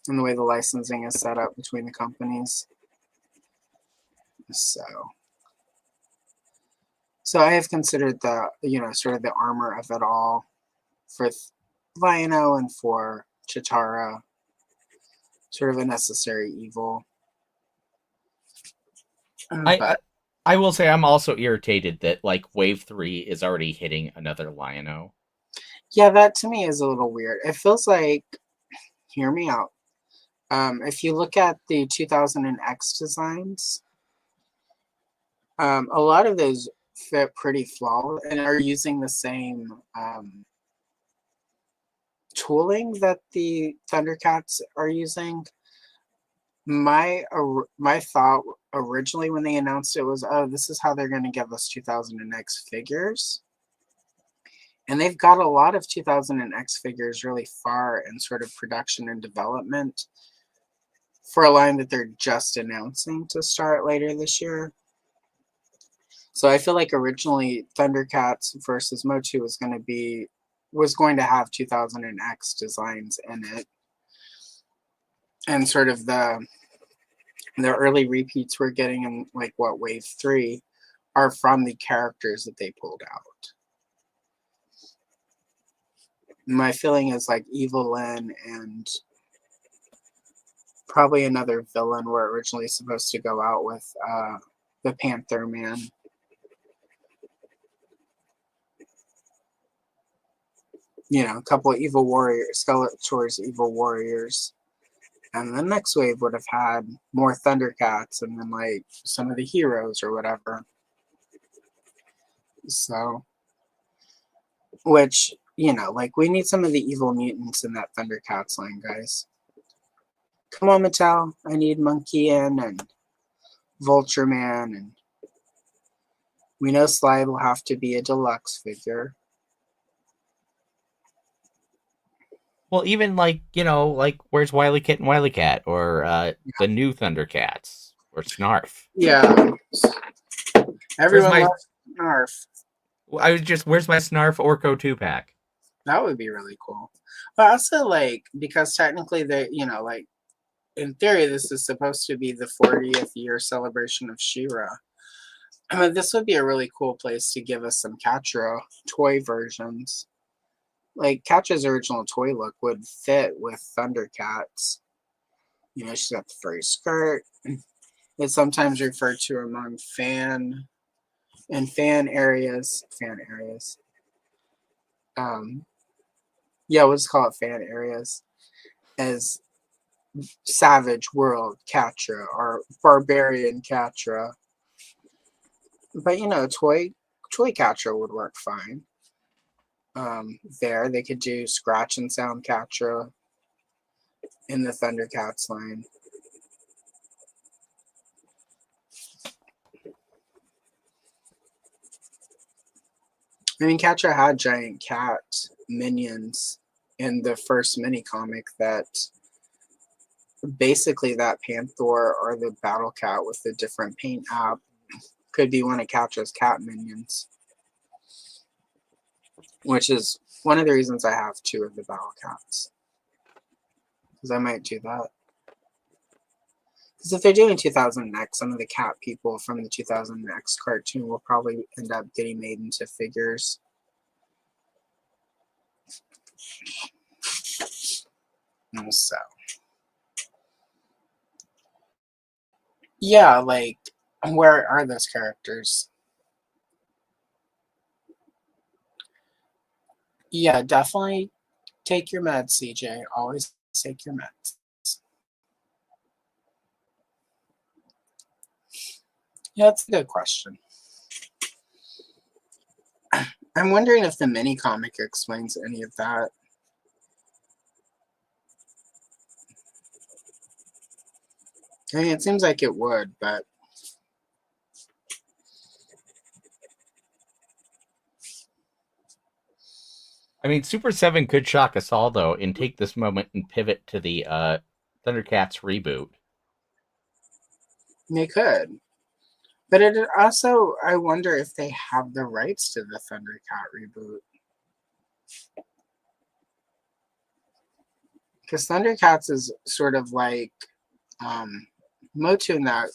and the way the licensing is set up between the companies. So I have considered the sort of the armor of it all for Lion-O and for Chitara sort of a necessary evil. I will say I'm also irritated that Wave 3 is already hitting another Lion-O. Yeah, that to me is a little weird. It feels like, hear me out. If you look at the 2000X designs, a lot of those fit pretty flawless and are using the same tooling that the Thundercats are using. My thought originally when they announced it was, oh, this is how they're going to give us 2000X figures. And they've got a lot of 2000X figures really far in sort of production and development for a line that they're just announcing to start later this year. So I feel like originally Thundercats versus Motu was going to have 2000X designs in it. And sort of the early repeats we're getting in Wave 3 are from the characters that they pulled out. My feeling is Evelyn and probably another villain were originally supposed to go out with the Panther Man. A couple of evil warriors, Skeletor's evil warriors. And the next wave would have had more Thundercats and then like some of the heroes or whatever. So, which, you know, like we need some of the evil mutants in that Thundercats line, guys. Come on, Mattel. I need Monkey and Vulture Man, and we know Slide will have to be a deluxe figure. Well, even like, you know, like where's Wily Kit and Wily Cat, or the new Thundercats, or Snarf. Yeah. Everyone my- loves Snarf. Where's my Snarf Orko 2-pack? That would be really cool. But also, like, because technically, you know, like, in theory, this is supposed to be the 40th year celebration of She-Ra. I mean, this would be a really cool place to give us some Catra toy versions. Like, Catra's original toy look would fit with Thundercats. You know, she's got the furry skirt. It's sometimes referred to among fan areas. Yeah, we'll just call it fan areas. As Savage World Catra or Barbarian Catra. But you know, toy Catra would work fine. There they could do scratch and sound Catra in the Thundercats line. I mean, Catra had giant cat minions in the first mini comic that basically that Panther or the Battle Cat with the different paint app could be one of Catra's cat minions. Which is one of the reasons I have 2 of the Battle Cats. Because I might do that. Because if they're doing 2000X, some of the cat people from the 2000X cartoon will probably end up getting made into figures. So, yeah, like, where are those characters? Yeah, definitely take your meds, CJ. Always take your meds. Yeah, that's a good question. I'm wondering if the mini comic explains any of that. I mean, it seems like it would, but I mean, Super 7 could shock us all, though, and take this moment and pivot to the Thundercats reboot. they could. But it also, I wonder if they have the rights to the Thundercat reboot. Because Thundercats is sort of like Motu in that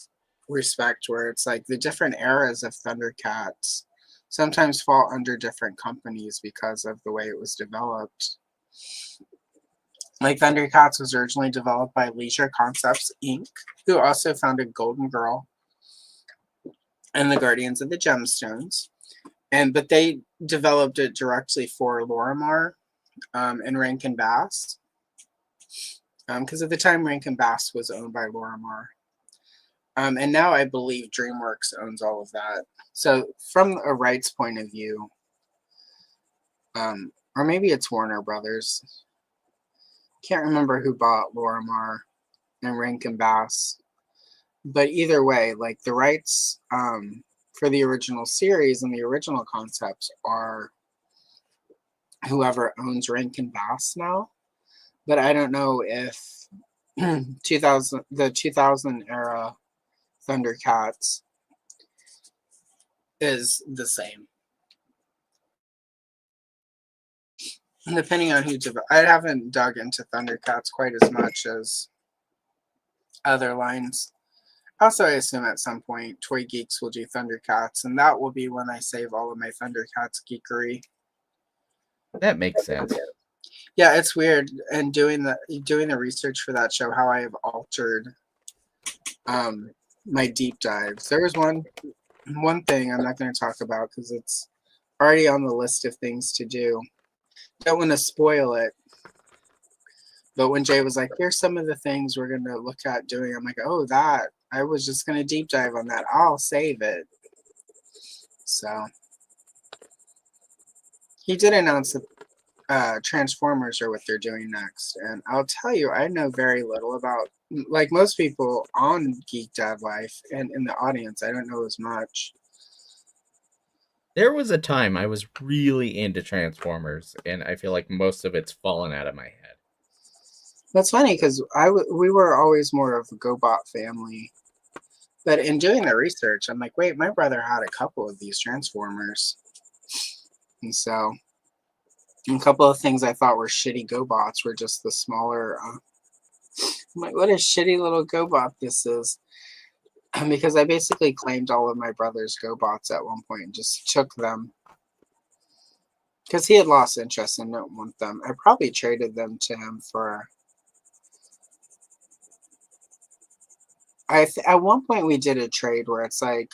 respect, where it's like the different eras of Thundercats sometimes fall under different companies because of the way it was developed. Like Thundercats was originally developed by Leisure Concepts Inc., who also founded Golden Girl and the Guardians of the Gemstones. But they developed it directly for Lorimar and Rankin Bass. Because at the time, Rankin Bass was owned by Lorimar. And now I believe DreamWorks owns all of that. So from a rights point of view, or maybe it's Warner Brothers. Can't remember who bought Lorimar and Rankin Bass. But either way, like the rights for the original series and the original concepts are whoever owns Rankin Bass now. But I don't know if the 2000 era Thundercats is the same. Depending on who I haven't dug into Thundercats quite as much as other lines. Also, I assume at some point Toy Geeks will do Thundercats, and that will be when I save all of my Thundercats geekery. That makes sense. Yeah, it's weird. And doing the research for that show, how I have altered my deep dives. There was one thing I'm not going to talk about because it's already on the list of things to do. Don't want to spoil it, But when Jay was like, here's some of the things we're going to look at doing, I'm like, oh, that. I was just going to deep dive on that. I'll save it. So he did announce that Transformers are what they're doing next. And I'll tell you, I know very little about, like most people on Geek Dad Life and in the audience, I don't know as much. There was a time I was really into Transformers, and I feel like most of it's fallen out of my head. That's funny because we were always more of a GoBot family. But in doing the research, I'm like, wait, my brother had a couple of these Transformers. And so a couple of things I thought were shitty GoBots were just the smaller. I'm like, what a shitty little GoBot this is. Because I basically claimed all of my brother's GoBots at one point and just took them. Because he had lost interest and didn't want them. I probably traded them to him for... At one point we did a trade where it's like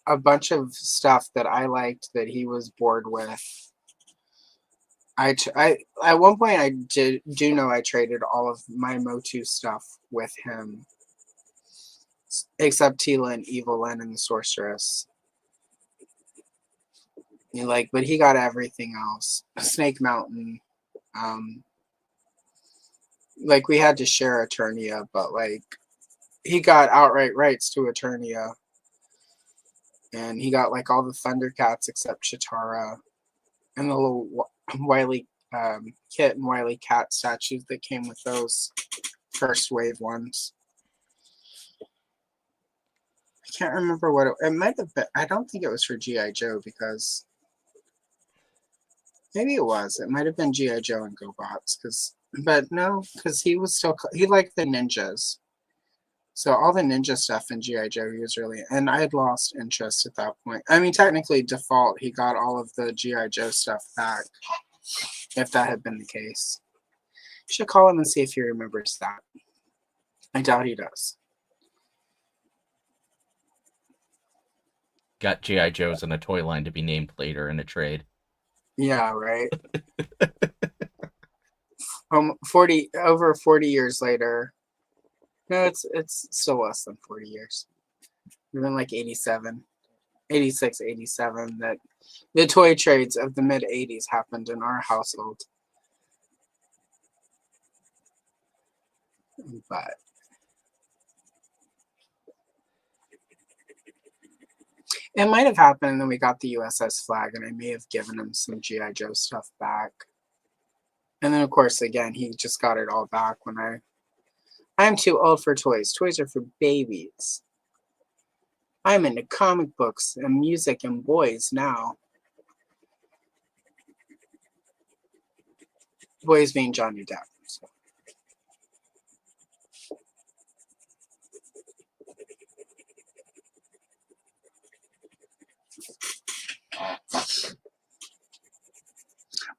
a bunch of stuff that I liked that he was bored with. At one point I do know I traded all of my Motu stuff with him, except Tila and Evelyn and the Sorceress. But he got everything else. Snake Mountain. We had to share Eternia, but he got outright rights to Eternia. And he got all the Thundercats except Chitara. And the little Wily Kit and Wily Cat statues that came with those first wave ones. I can't remember what it might have been. I don't think it was for G.I. Joe because maybe it was. It might have been G.I. Joe and GoBots but no, because he liked the ninjas. So all the ninja stuff in G.I. Joe, he was really, and I had lost interest at that point. I mean, technically, default, he got all of the G.I. Joe stuff back, if that had been the case. You should call him and see if he remembers that. I doubt he does. Got G.I. Joes in a toy line to be named later in a trade. Yeah, right. 40 years later. No, it's still less than 40 years. Even 87, 86, 87, that the toy trades of the mid-80s happened in our household. But it might have happened, and then we got the USS Flag, and I may have given him some G.I. Joe stuff back. And then, of course, again, he just got it all back when I'm too old for toys. Toys are for babies. I'm into comic books and music and boys now. Boys being Johnny Depp. So.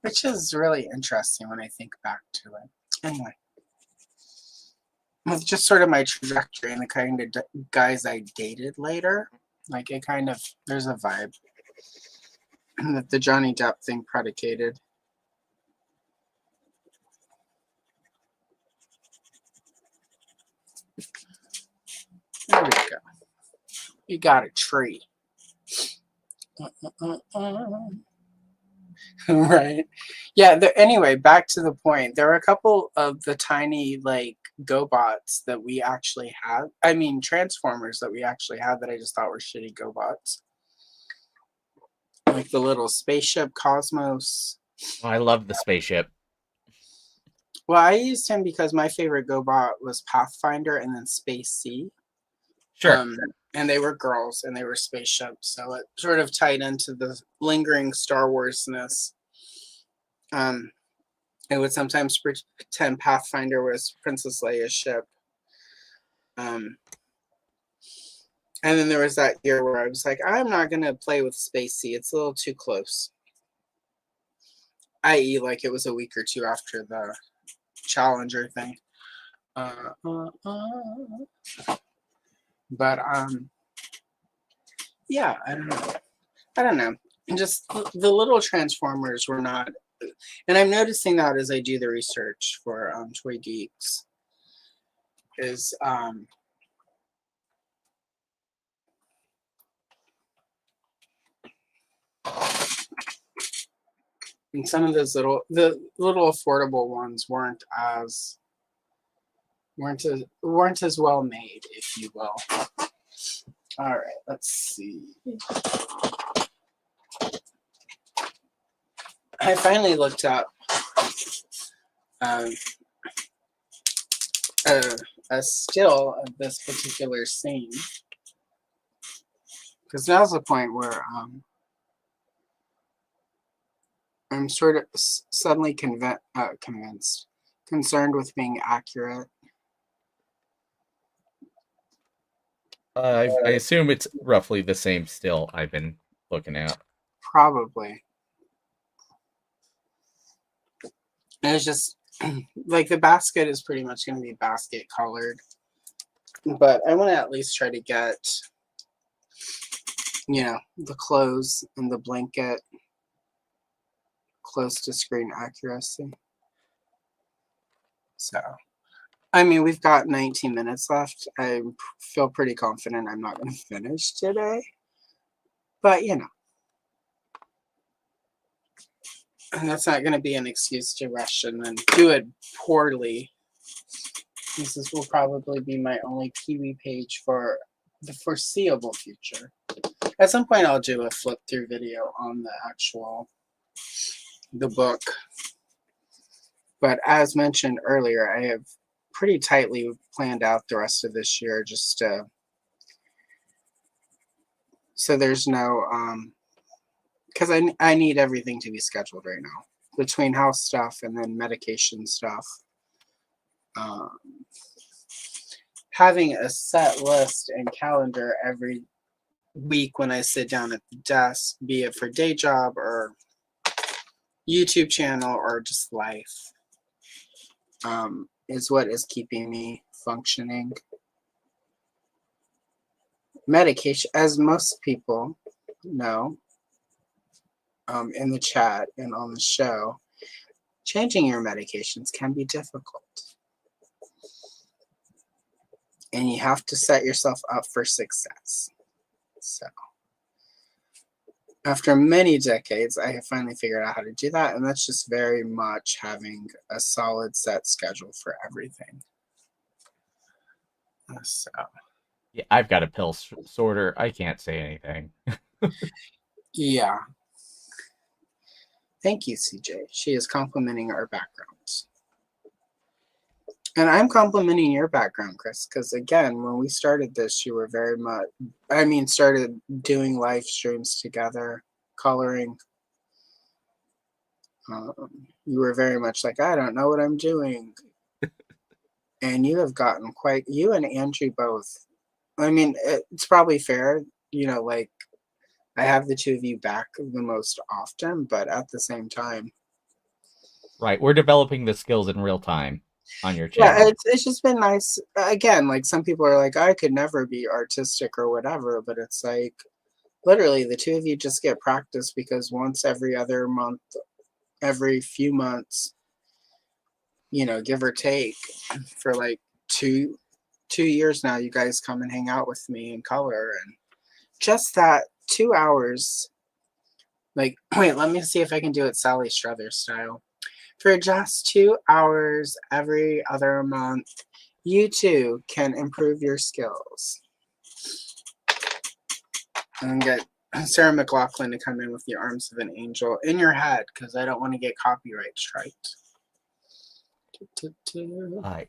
Which is really interesting when I think back to it. Anyway. With just sort of my trajectory and the kind of guys I dated later, there's a vibe that the Johnny Depp thing predicated. There we go. You got a tree. Right. Yeah, anyway, back to the point. There were a couple of the tiny, GoBots that we actually had. I mean, Transformers that we actually had that I just thought were shitty GoBots. Like the little spaceship Cosmos. Oh, I love the spaceship. Well, I used him because my favorite GoBot was Pathfinder and then Space Sea. Sure. And they were girls and they were spaceships. So it sort of tied into the lingering Star Wars-ness. I would sometimes pretend Pathfinder was Princess Leia's ship. And then there was that year where I was like, I'm not going to play with Space Sea. It's a little too close. I.e., it was a week or two after the Challenger thing. But, yeah, I don't know. And just the little Transformers were not and I'm noticing that as I do the research for Toy Geeks, is and some of those the little affordable ones weren't as well made, if you will. All right, let's see. I finally looked up a still of this particular scene, because now's the point where I'm sort of suddenly convinced, concerned with being accurate. I assume it's roughly the same still I've been looking at. Probably. And it's just like the basket is pretty much going to be basket colored, but I want to at least try to get, the clothes and the blanket close to screen accuracy. So, I mean, we've got 19 minutes left. I feel pretty confident I'm not going to finish today, but and that's not going to be an excuse to rush and then do it poorly. This will probably be my only Pee-wee page for the foreseeable future. At some point, I'll do a flip through video on the book. But as mentioned earlier, I have pretty tightly planned out the rest of this year, just so there's no because I need everything to be scheduled right now between house stuff and then medication stuff. Having a set list and calendar every week when I sit down at the desk, be it for day job or YouTube channel or just life, is what is keeping me functioning. Medication, as most people know, in the chat and on the show, changing your medications can be difficult. And you have to set yourself up for success. So, after many decades, I have finally figured out how to do that. And that's just very much having a solid set schedule for everything. So, Yeah, I've got a pill sorter. I can't say anything. yeah. Thank you, CJ. She is complimenting our backgrounds. And I'm complimenting your background, Chris, because again, when we started this, you were very much, started doing live streams together, coloring. You were very much like, I don't know what I'm doing. And you have gotten you and Andrew both. I mean, it's probably fair, like, I have the two of you back the most often, but at the same time. Right, we're developing the skills in real time on your channel. Yeah, it's just been nice. Again, like some people are like, I could never be artistic or whatever, but it's like, literally, the two of you just get practice because once every other month, every few months, give or take, for like two years now, you guys come and hang out with me and color, and just that 2 hours. Like, wait, let me see if I can do it Sally Struthers style. For just 2 hours every other month, you too can improve your skills. And get Sarah McLachlan to come in with the arms of an angel in your head, because I don't want to get copyright striked.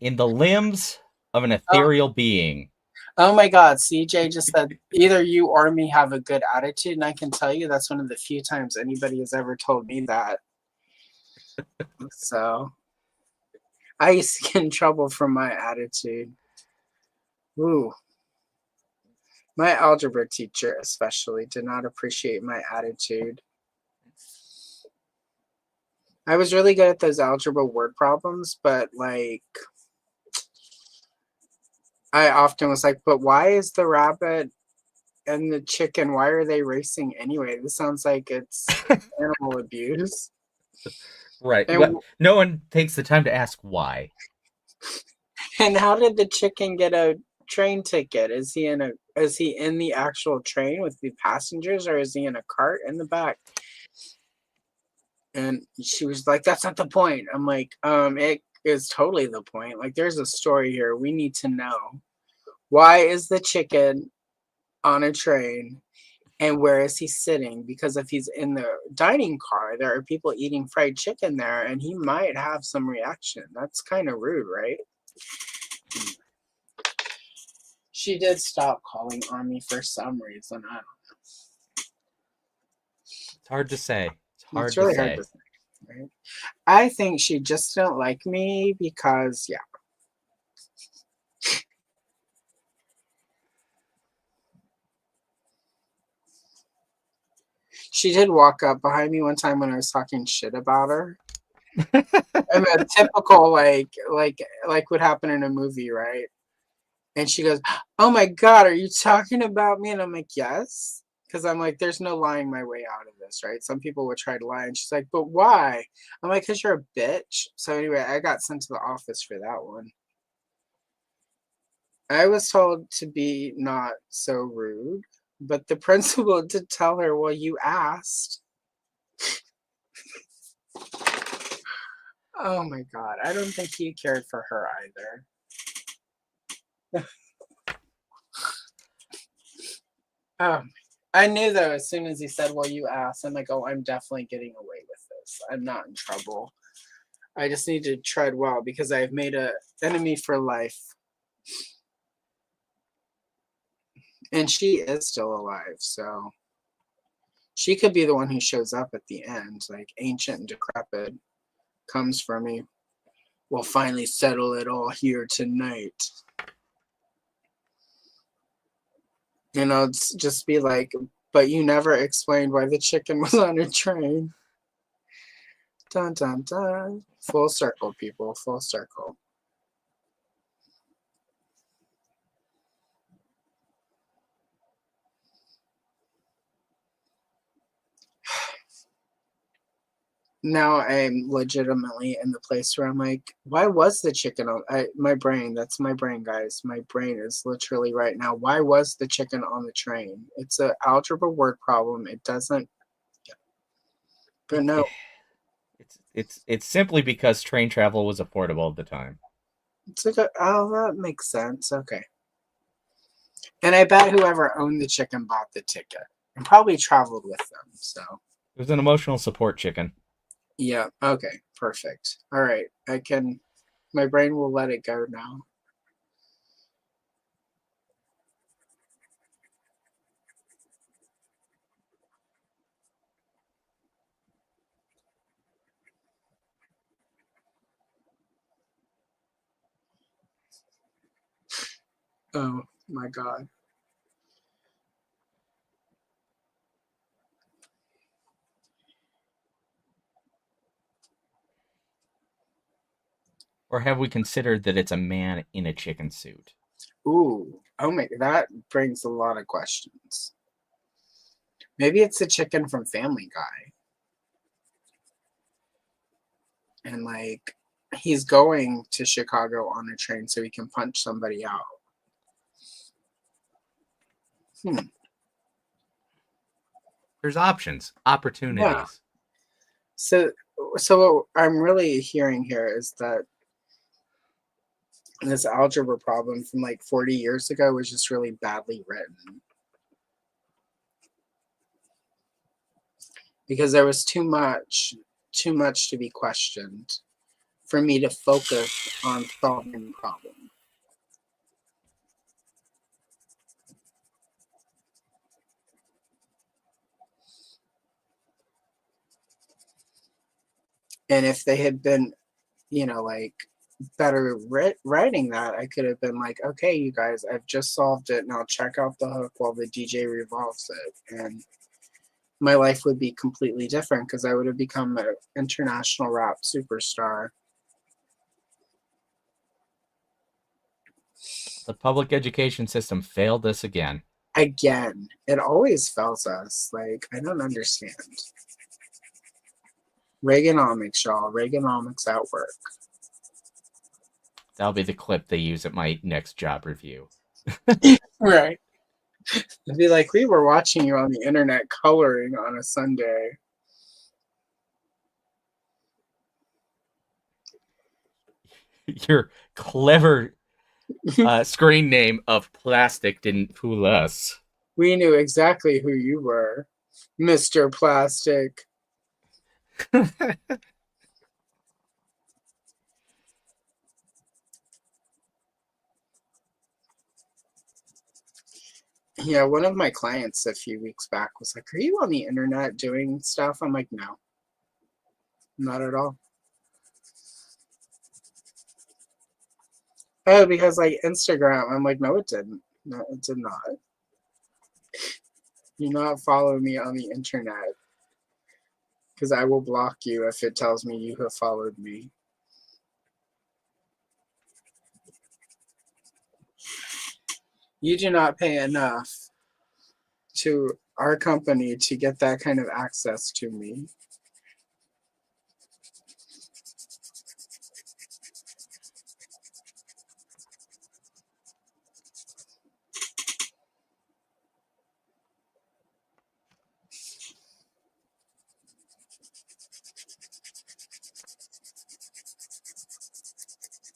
In the limbs of an ethereal being. Oh my God, CJ just said either you or me have a good attitude, and I can tell you that's one of the few times anybody has ever told me that. So I used to get in trouble for my attitude. Ooh. My algebra teacher especially did not appreciate my attitude. I was really good at those algebra word problems, but like I often was like, but why is the rabbit and the chicken, why are they racing anyway? This sounds like it's animal abuse. Right. And But no one takes the time to ask why. and how did the chicken get a train ticket? Is he in the actual train with the passengers, or is he in a cart in the back? And she was like, "That's not the point." I'm like, it is totally the point. Like, there's a story here. We need to know, why is the chicken on a train, and where is he sitting? Because if he's in the dining car, there are people eating fried chicken there, and he might have some reaction. That's kind of rude, right? She did stop calling on me for some reason. I don't It's hard to say. It's know. It's hard to really hard to say. say, right? I think she just don't like me because, yeah. She did walk up behind me one time when I was talking shit about her. I'm a typical like would happen in a movie, right? And she goes, "Oh my God, are you talking about me?" And I'm like, "Yes." Because I'm like, there's no lying my way out of this, right? Some people would try to lie. And she's like, "But why?" I'm like, "Because you're a bitch." So anyway, I got sent to the office for that one. I was told to be not so rude, but the principal did tell her, "Well, you asked." Oh my God. I don't think he cared for her either. Oh, I knew though as soon as he said, "Well, you asked," I'm like, "Oh, I'm definitely getting away with this. I'm not in trouble. I just need to tread well because I've made a enemy for life." And she is still alive, so she could be the one who shows up at the end, like ancient and decrepit, comes for me. "We'll finally settle it all here tonight." And I'll just be like, "But you never explained why the chicken was on a train." Dun dun dun. Full circle, people. Full circle. Now I'm legitimately in the place where I'm like, why was the chicken on my brain? That's my brain, guys. My brain is literally right now. Why was the chicken on the train? It's an algebra word problem. It doesn't, but no, It's simply because train travel was affordable at the time. it's like oh, that makes sense. Okay. And I bet whoever owned the chicken bought the ticket and probably traveled with them. So It was an emotional support chicken. yeah, okay, perfect. All right, my brain will let it go now. Oh my God. Or have we considered that it's a man in a chicken suit? Ooh, oh my, that brings a lot of questions. Maybe it's the chicken from Family Guy. And like he's going to Chicago on a train so he can punch somebody out. Hmm. There's options, Yeah. opportunities. So what I'm really hearing here is that this algebra problem from like 40 years ago was just really badly written. Because there was too much to be questioned for me to focus on solving the problem. And if they had been, like better writing that, I could have been like, "Okay, you guys, I've just solved it. Now check out the hook while the DJ revolves it." And my life would be completely different because I would have become an international rap superstar. The public education system failed us again. Again, it always fails us. Like, I don't understand. Reaganomics, y'all. Reaganomics at work. That'll be the clip they use at my next job review. Right. It'd be like, we were watching you on the internet coloring on a Sunday. Your clever screen name of plastic didn't fool us. We knew exactly who you were, Mr. Plastic. Yeah, one of my clients a few weeks back was like, are you on the internet doing stuff? I'm like, no, not at all. Oh, because like Instagram. I'm like, no, it didn't. No, it did not. Do not follow me on the internet, because I will block you if it tells me you have followed me. You do not pay enough to our company to get that kind of access to me.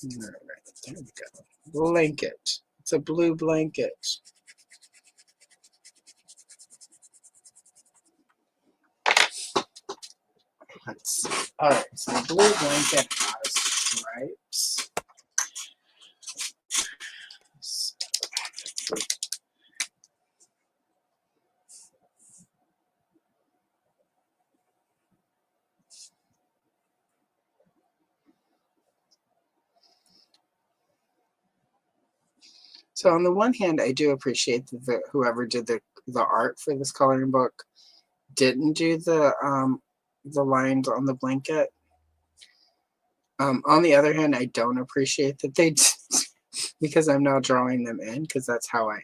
All right, there we go. Blanket. It's a blue blanket. Let's see. All right, so the blue blanket has stripes. So on the one hand, I do appreciate that whoever did the art for this coloring book didn't do the lines on the blanket. On the other hand, I don't appreciate that they did, because I'm now drawing them in, because that's how I am.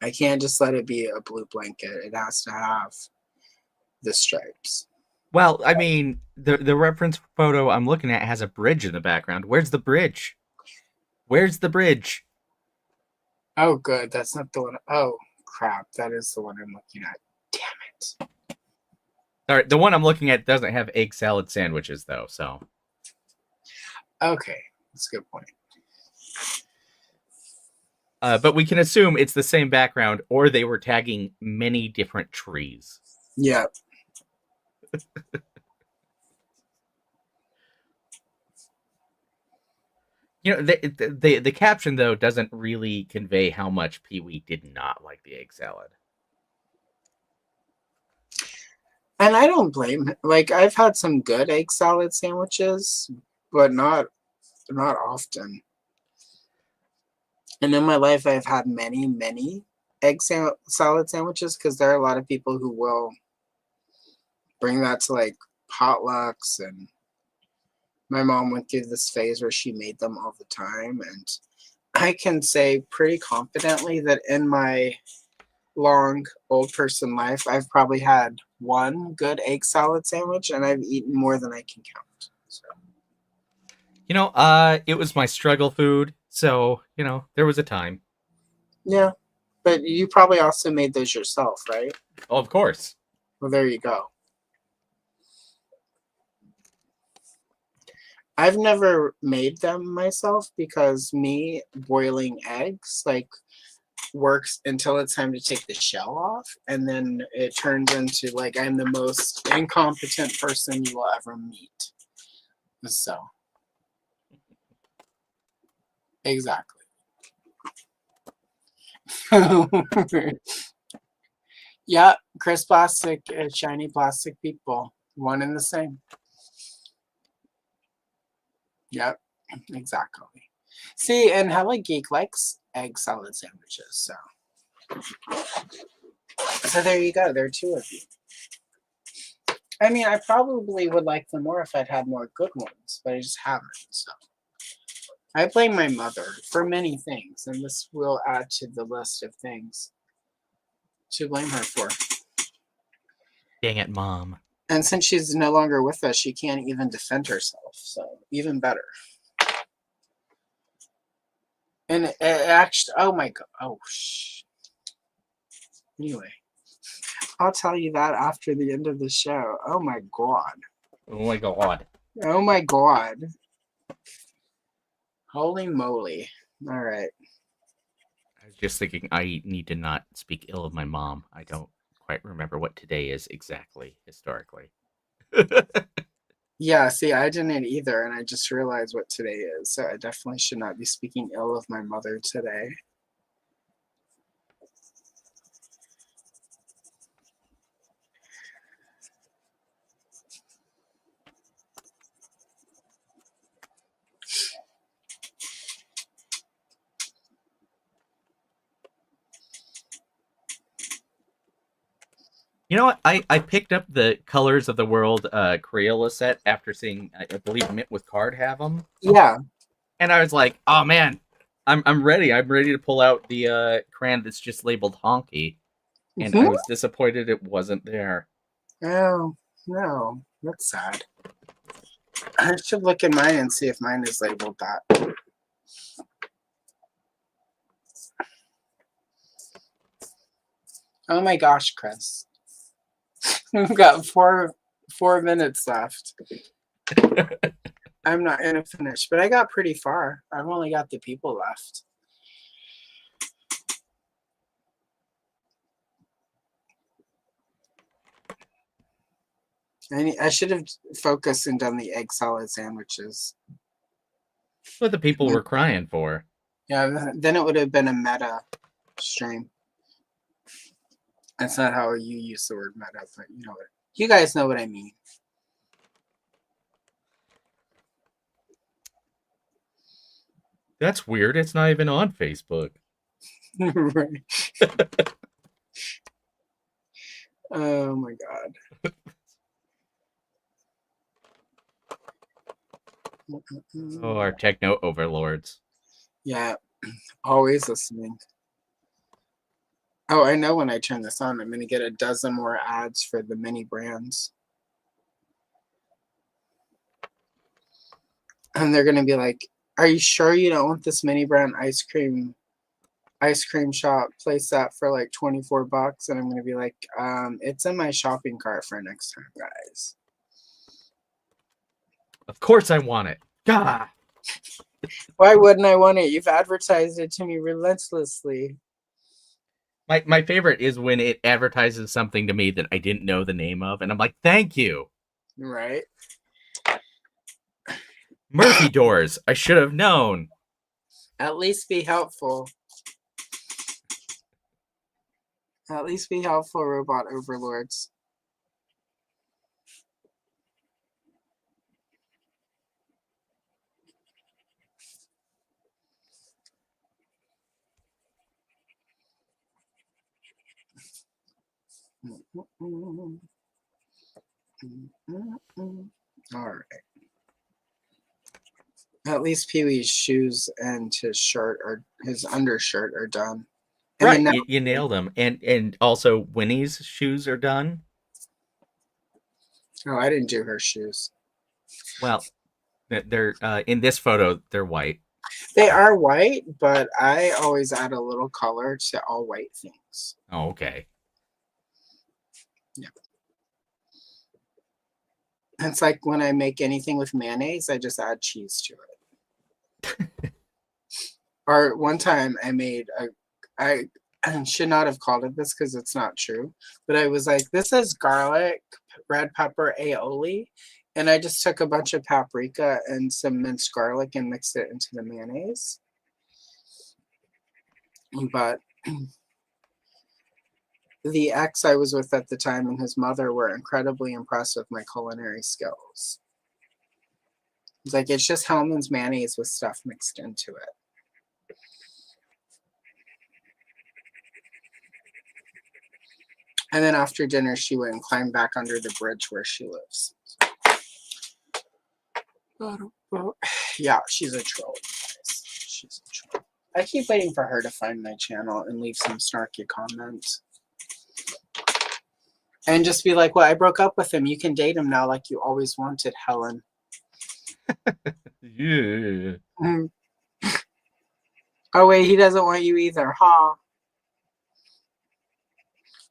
I can't just let it be a blue blanket. It has to have the stripes. Well, I mean, the reference photo I'm looking at has a bridge in the background. Where's the bridge? Where's the bridge? Oh, good. That's not the one. Oh, crap. That is the one I'm looking at. Damn it. All right, the one I'm looking at doesn't have egg salad sandwiches, though, so. Okay. That's a good point. But we can assume it's the same background, or they were tagging many different trees. Yeah. You know, the caption, though, doesn't really convey how much Pee-wee did not like the egg salad. And I don't blame him. Like, I've had some good egg salad sandwiches, but not often. And in my life, I've had many egg salad sandwiches, because there are a lot of people who will bring that to like potlucks, and my mom went through this phase where she made them all the time, and I can say pretty confidently that in my long old person life, I've probably had one good egg salad sandwich, and I've eaten more than I can count. So. You know, it was my struggle food, so, you know, there was a time. Yeah, but you probably also made those yourself, right? Oh, of course. Well, there you go. I've never made them myself, because me boiling eggs like works until it's time to take the shell off, and then it turns into like I'm the most incompetent person you will ever meet. So exactly. Yeah, Chris Plastic and Shiny Plastic people, one and the same. Yep, exactly. See, and Hella Geek likes egg salad sandwiches, so there you go. There are two of you. I mean, I probably would like them more if I'd had more good ones, but I just haven't. So I blame my mother for many things, and this will add to the list of things to blame her for. Dang it, Mom. And since she's no longer with us, she can't even defend herself. So even better. And it actually, oh my god, oh shh. Anyway, I'll tell you that after the end of the show. Oh my god. Oh my god. Oh my god. Holy moly. All right. I was just thinking I need to not speak ill of my mom. I don't quite remember what today is exactly historically. Yeah, see, I didn't either, and I just realized what today is. So I definitely should not be speaking ill of my mother today. You know what? I picked up the Colors of the World Crayola set after seeing, I believe, Mint with Card have them. Yeah. And I was like, oh man, I'm ready. I'm ready to pull out the crayon that's just labeled Honky. And I was disappointed it wasn't there. Oh, no. That's sad. I should look in mine and see if mine is labeled that. Oh my gosh, Chris. We've got four minutes left. I'm not gonna finish, but I got pretty far. I've only got the people left. I should have focused and done the egg salad sandwiches. That's what the people were crying for. Yeah, then it would have been a meta stream. That's not how you use the word meta, but you know it. You guys know what I mean. That's weird. It's not even on Facebook. Right. Oh my god. Oh, our techno overlords. Yeah, always listening. Oh, I know when I turn this on, I'm going to get a dozen more ads for the mini brands. And they're going to be like, are you sure you don't want this mini brand ice cream shop? Place that for like $24. And I'm going to be like, it's in my shopping cart for next time, guys. Of course I want it. God. Why wouldn't I want it? You've advertised it to me relentlessly. My favorite is when it advertises something to me that I didn't know the name of, and I'm like, thank you. Right. Murphy doors. I should have known. At least be helpful. At least be helpful, robot overlords. All right. At least Pee-wee's shoes and his undershirt are done. And right, you nailed them. And also Winnie's shoes are done. Oh, I didn't do her shoes. Well, they're in this photo, they're white. They are white, but I always add a little color to all white things. Oh, okay. Yeah. It's like when I make anything with mayonnaise, I just add cheese to it. Or one time I should not have called it this because it's not true, but I was like, this is garlic, red pepper, aioli. And I just took a bunch of paprika and some minced garlic and mixed it into the mayonnaise. But the ex I was with at the time and his mother were incredibly impressed with my culinary skills. It's like, it's just Hellman's mayonnaise with stuff mixed into it. And then after dinner, she went and climbed back under the bridge where she lives. Yeah, she's a troll, guys. She's a troll. I keep waiting for her to find my channel and leave some snarky comments. And just be like, well, I broke up with him. You can date him now like you always wanted, Helen. Yeah. Mm. Oh, wait, he doesn't want you either, huh?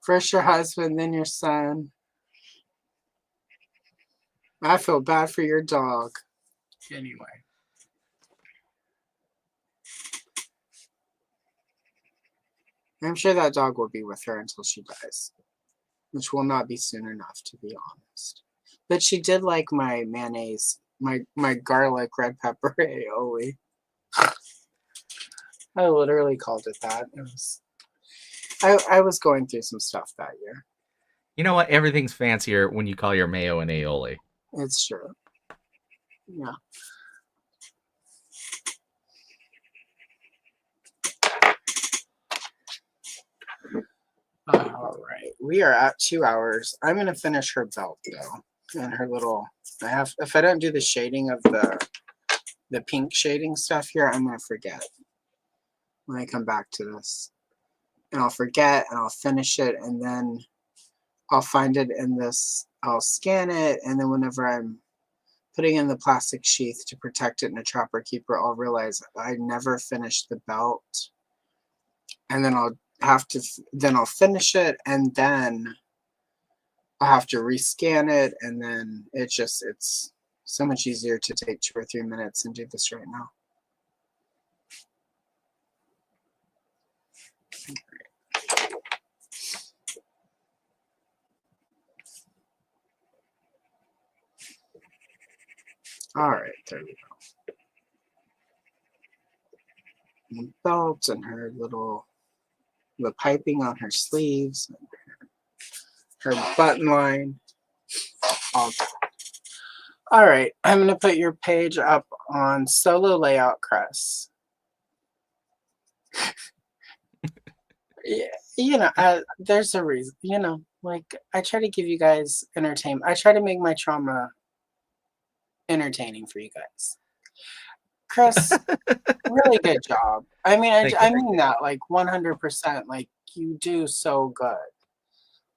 First your husband, then your son. I feel bad for your dog. Anyway. I'm sure that dog will be with her until she dies, which will not be soon enough, to be honest. But she did like my mayonnaise, my garlic red pepper aioli. I literally called it that. It was I was going through some stuff that year. You know what? Everything's fancier when you call your mayo an aioli. It's true. Yeah. All right. We are at 2 hours. I'm gonna finish her belt though. And her little if I don't do the shading of the pink shading stuff here, I'm gonna forget when I come back to this. And I'll forget and I'll finish it and then I'll find it in this, I'll scan it, and then whenever I'm putting in the plastic sheath to protect it in a Trapper Keeper, I'll realize I never finished the belt. And then I'll finish it, and then I'll have to rescan it, and then it's so much easier to take 2 or 3 minutes and do this right now. All right, there we go. And belt and her the piping on her sleeves, and her button line. All right, I'm going to put your page up on solo layout, Chris. Yeah, there's a reason, like I try to give you guys entertainment. I try to make my trauma entertaining for you guys. Chris, really good job. I mean, I mean that like 100%. Like you do so good.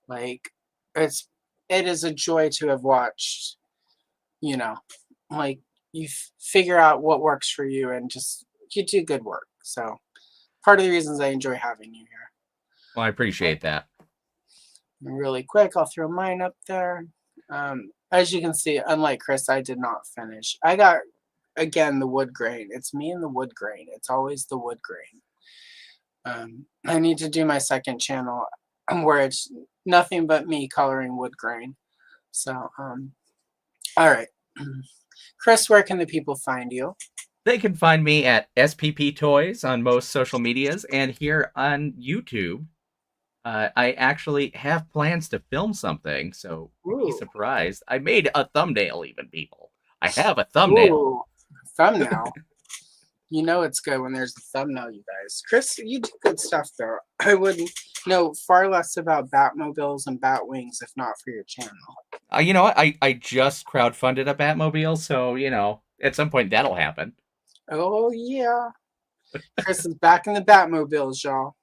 Like it is a joy to have watched. Like you figure out what works for you and just you do good work. So part of the reasons I enjoy having you here. Well, I appreciate that. Really quick, I'll throw mine up there. As you can see, unlike Chris, I did not finish. I got, again, the wood grain. It's me and the wood grain. It's always the wood grain. I need to do my second channel where it's nothing but me coloring wood grain. So, all right. Chris, where can the people find you? They can find me at SPP Toys on most social medias and here on YouTube. I actually have plans to film something, so be surprised. I made a thumbnail even, people. I have a thumbnail. Ooh, thumbnail. You know it's good when there's a thumbnail, you guys. Chris, you do good stuff, though. I wouldn't know far less about Batmobiles and Batwings if not for your channel. You know what? I just crowdfunded a Batmobile, so, at some point that'll happen. Oh, yeah. Chris is back in the Batmobiles, y'all.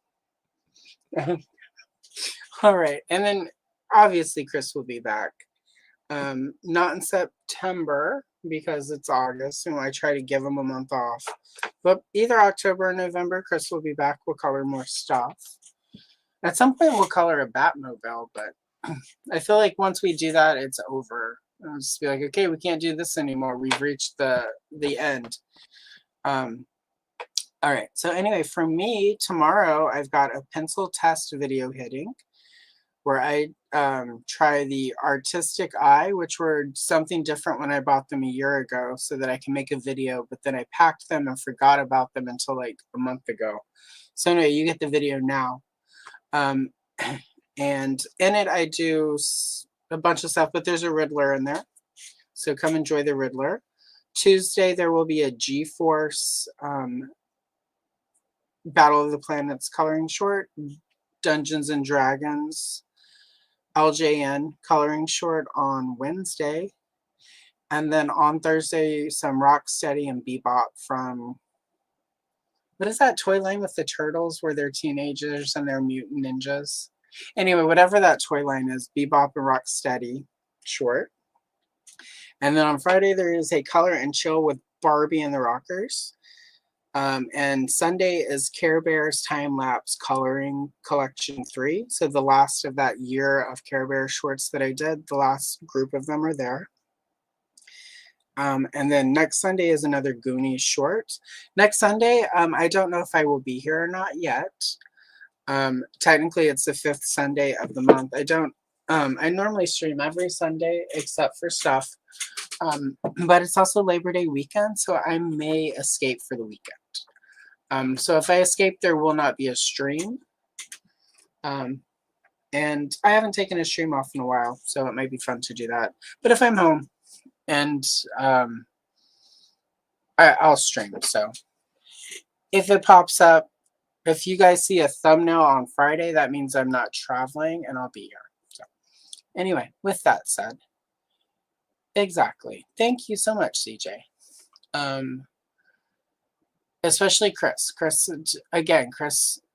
All right. And then, obviously, Chris will be back. Not in September, because it's August, and I try to give him a month off. But either October or November, Chris will be back. We'll color more stuff. At some point, we'll color a Batmobile, but I feel like once we do that, it's over. I'll just be like, okay, we can't do this anymore. We've reached the end. All right. So anyway, for me, tomorrow, I've got a pencil test video hitting where I try the Artistic Eye, which were something different when I bought them a year ago so that I can make a video, but then I packed them and forgot about them until like a month ago. So anyway, you get the video now. And in it, I do a bunch of stuff, but there's a Riddler in there. So come enjoy the Riddler. Tuesday, there will be a G-Force Battle of the Planets coloring short, Dungeons and Dragons LJN coloring short on Wednesday. And then on Thursday, some Rocksteady and Bebop from, what is that toy line with the turtles where they're teenagers and they're mutant ninjas? Anyway, whatever that toy line is, Bebop and Rocksteady short. And then on Friday, there is a Color and Chill with Barbie and the Rockers. And Sunday is Care Bears Time Lapse Coloring Collection 3. So the last of that year of Care Bears shorts that I did, the last group of them are there. And then next Sunday is another Goonies short. Next Sunday, I don't know if I will be here or not yet. Technically, it's the 5th Sunday of the month. I normally stream every Sunday except for stuff. But it's also Labor Day weekend, so I may escape for the weekend. So if I escape, there will not be a stream. And I haven't taken a stream off in a while, so it might be fun to do that. But if I'm home, and I'll stream. So if it pops up, if you guys see a thumbnail on Friday, that means I'm not traveling and I'll be here. So anyway, with that said, exactly. Thank you so much, CJ. Especially Chris. Chris,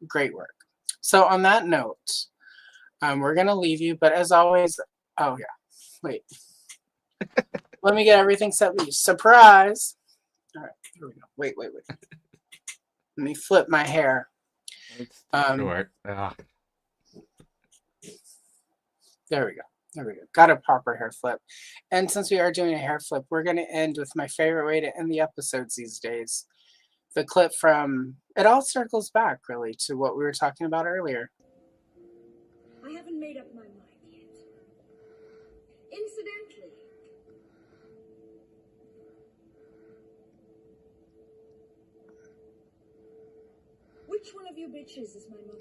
great work. So on that note, we're going to leave you. But as always, oh yeah, wait. Let me get everything set. Surprise. All right, here we go. Wait. Let me flip my hair. It's short. Ugh. There we go. Got a proper hair flip. And since we are doing a hair flip, we're going to end with my favorite way to end the episodes these days. The clip from, it all circles back really to what we were talking about earlier. I haven't made up my mind yet. Incidentally, which one of you bitches is my mother?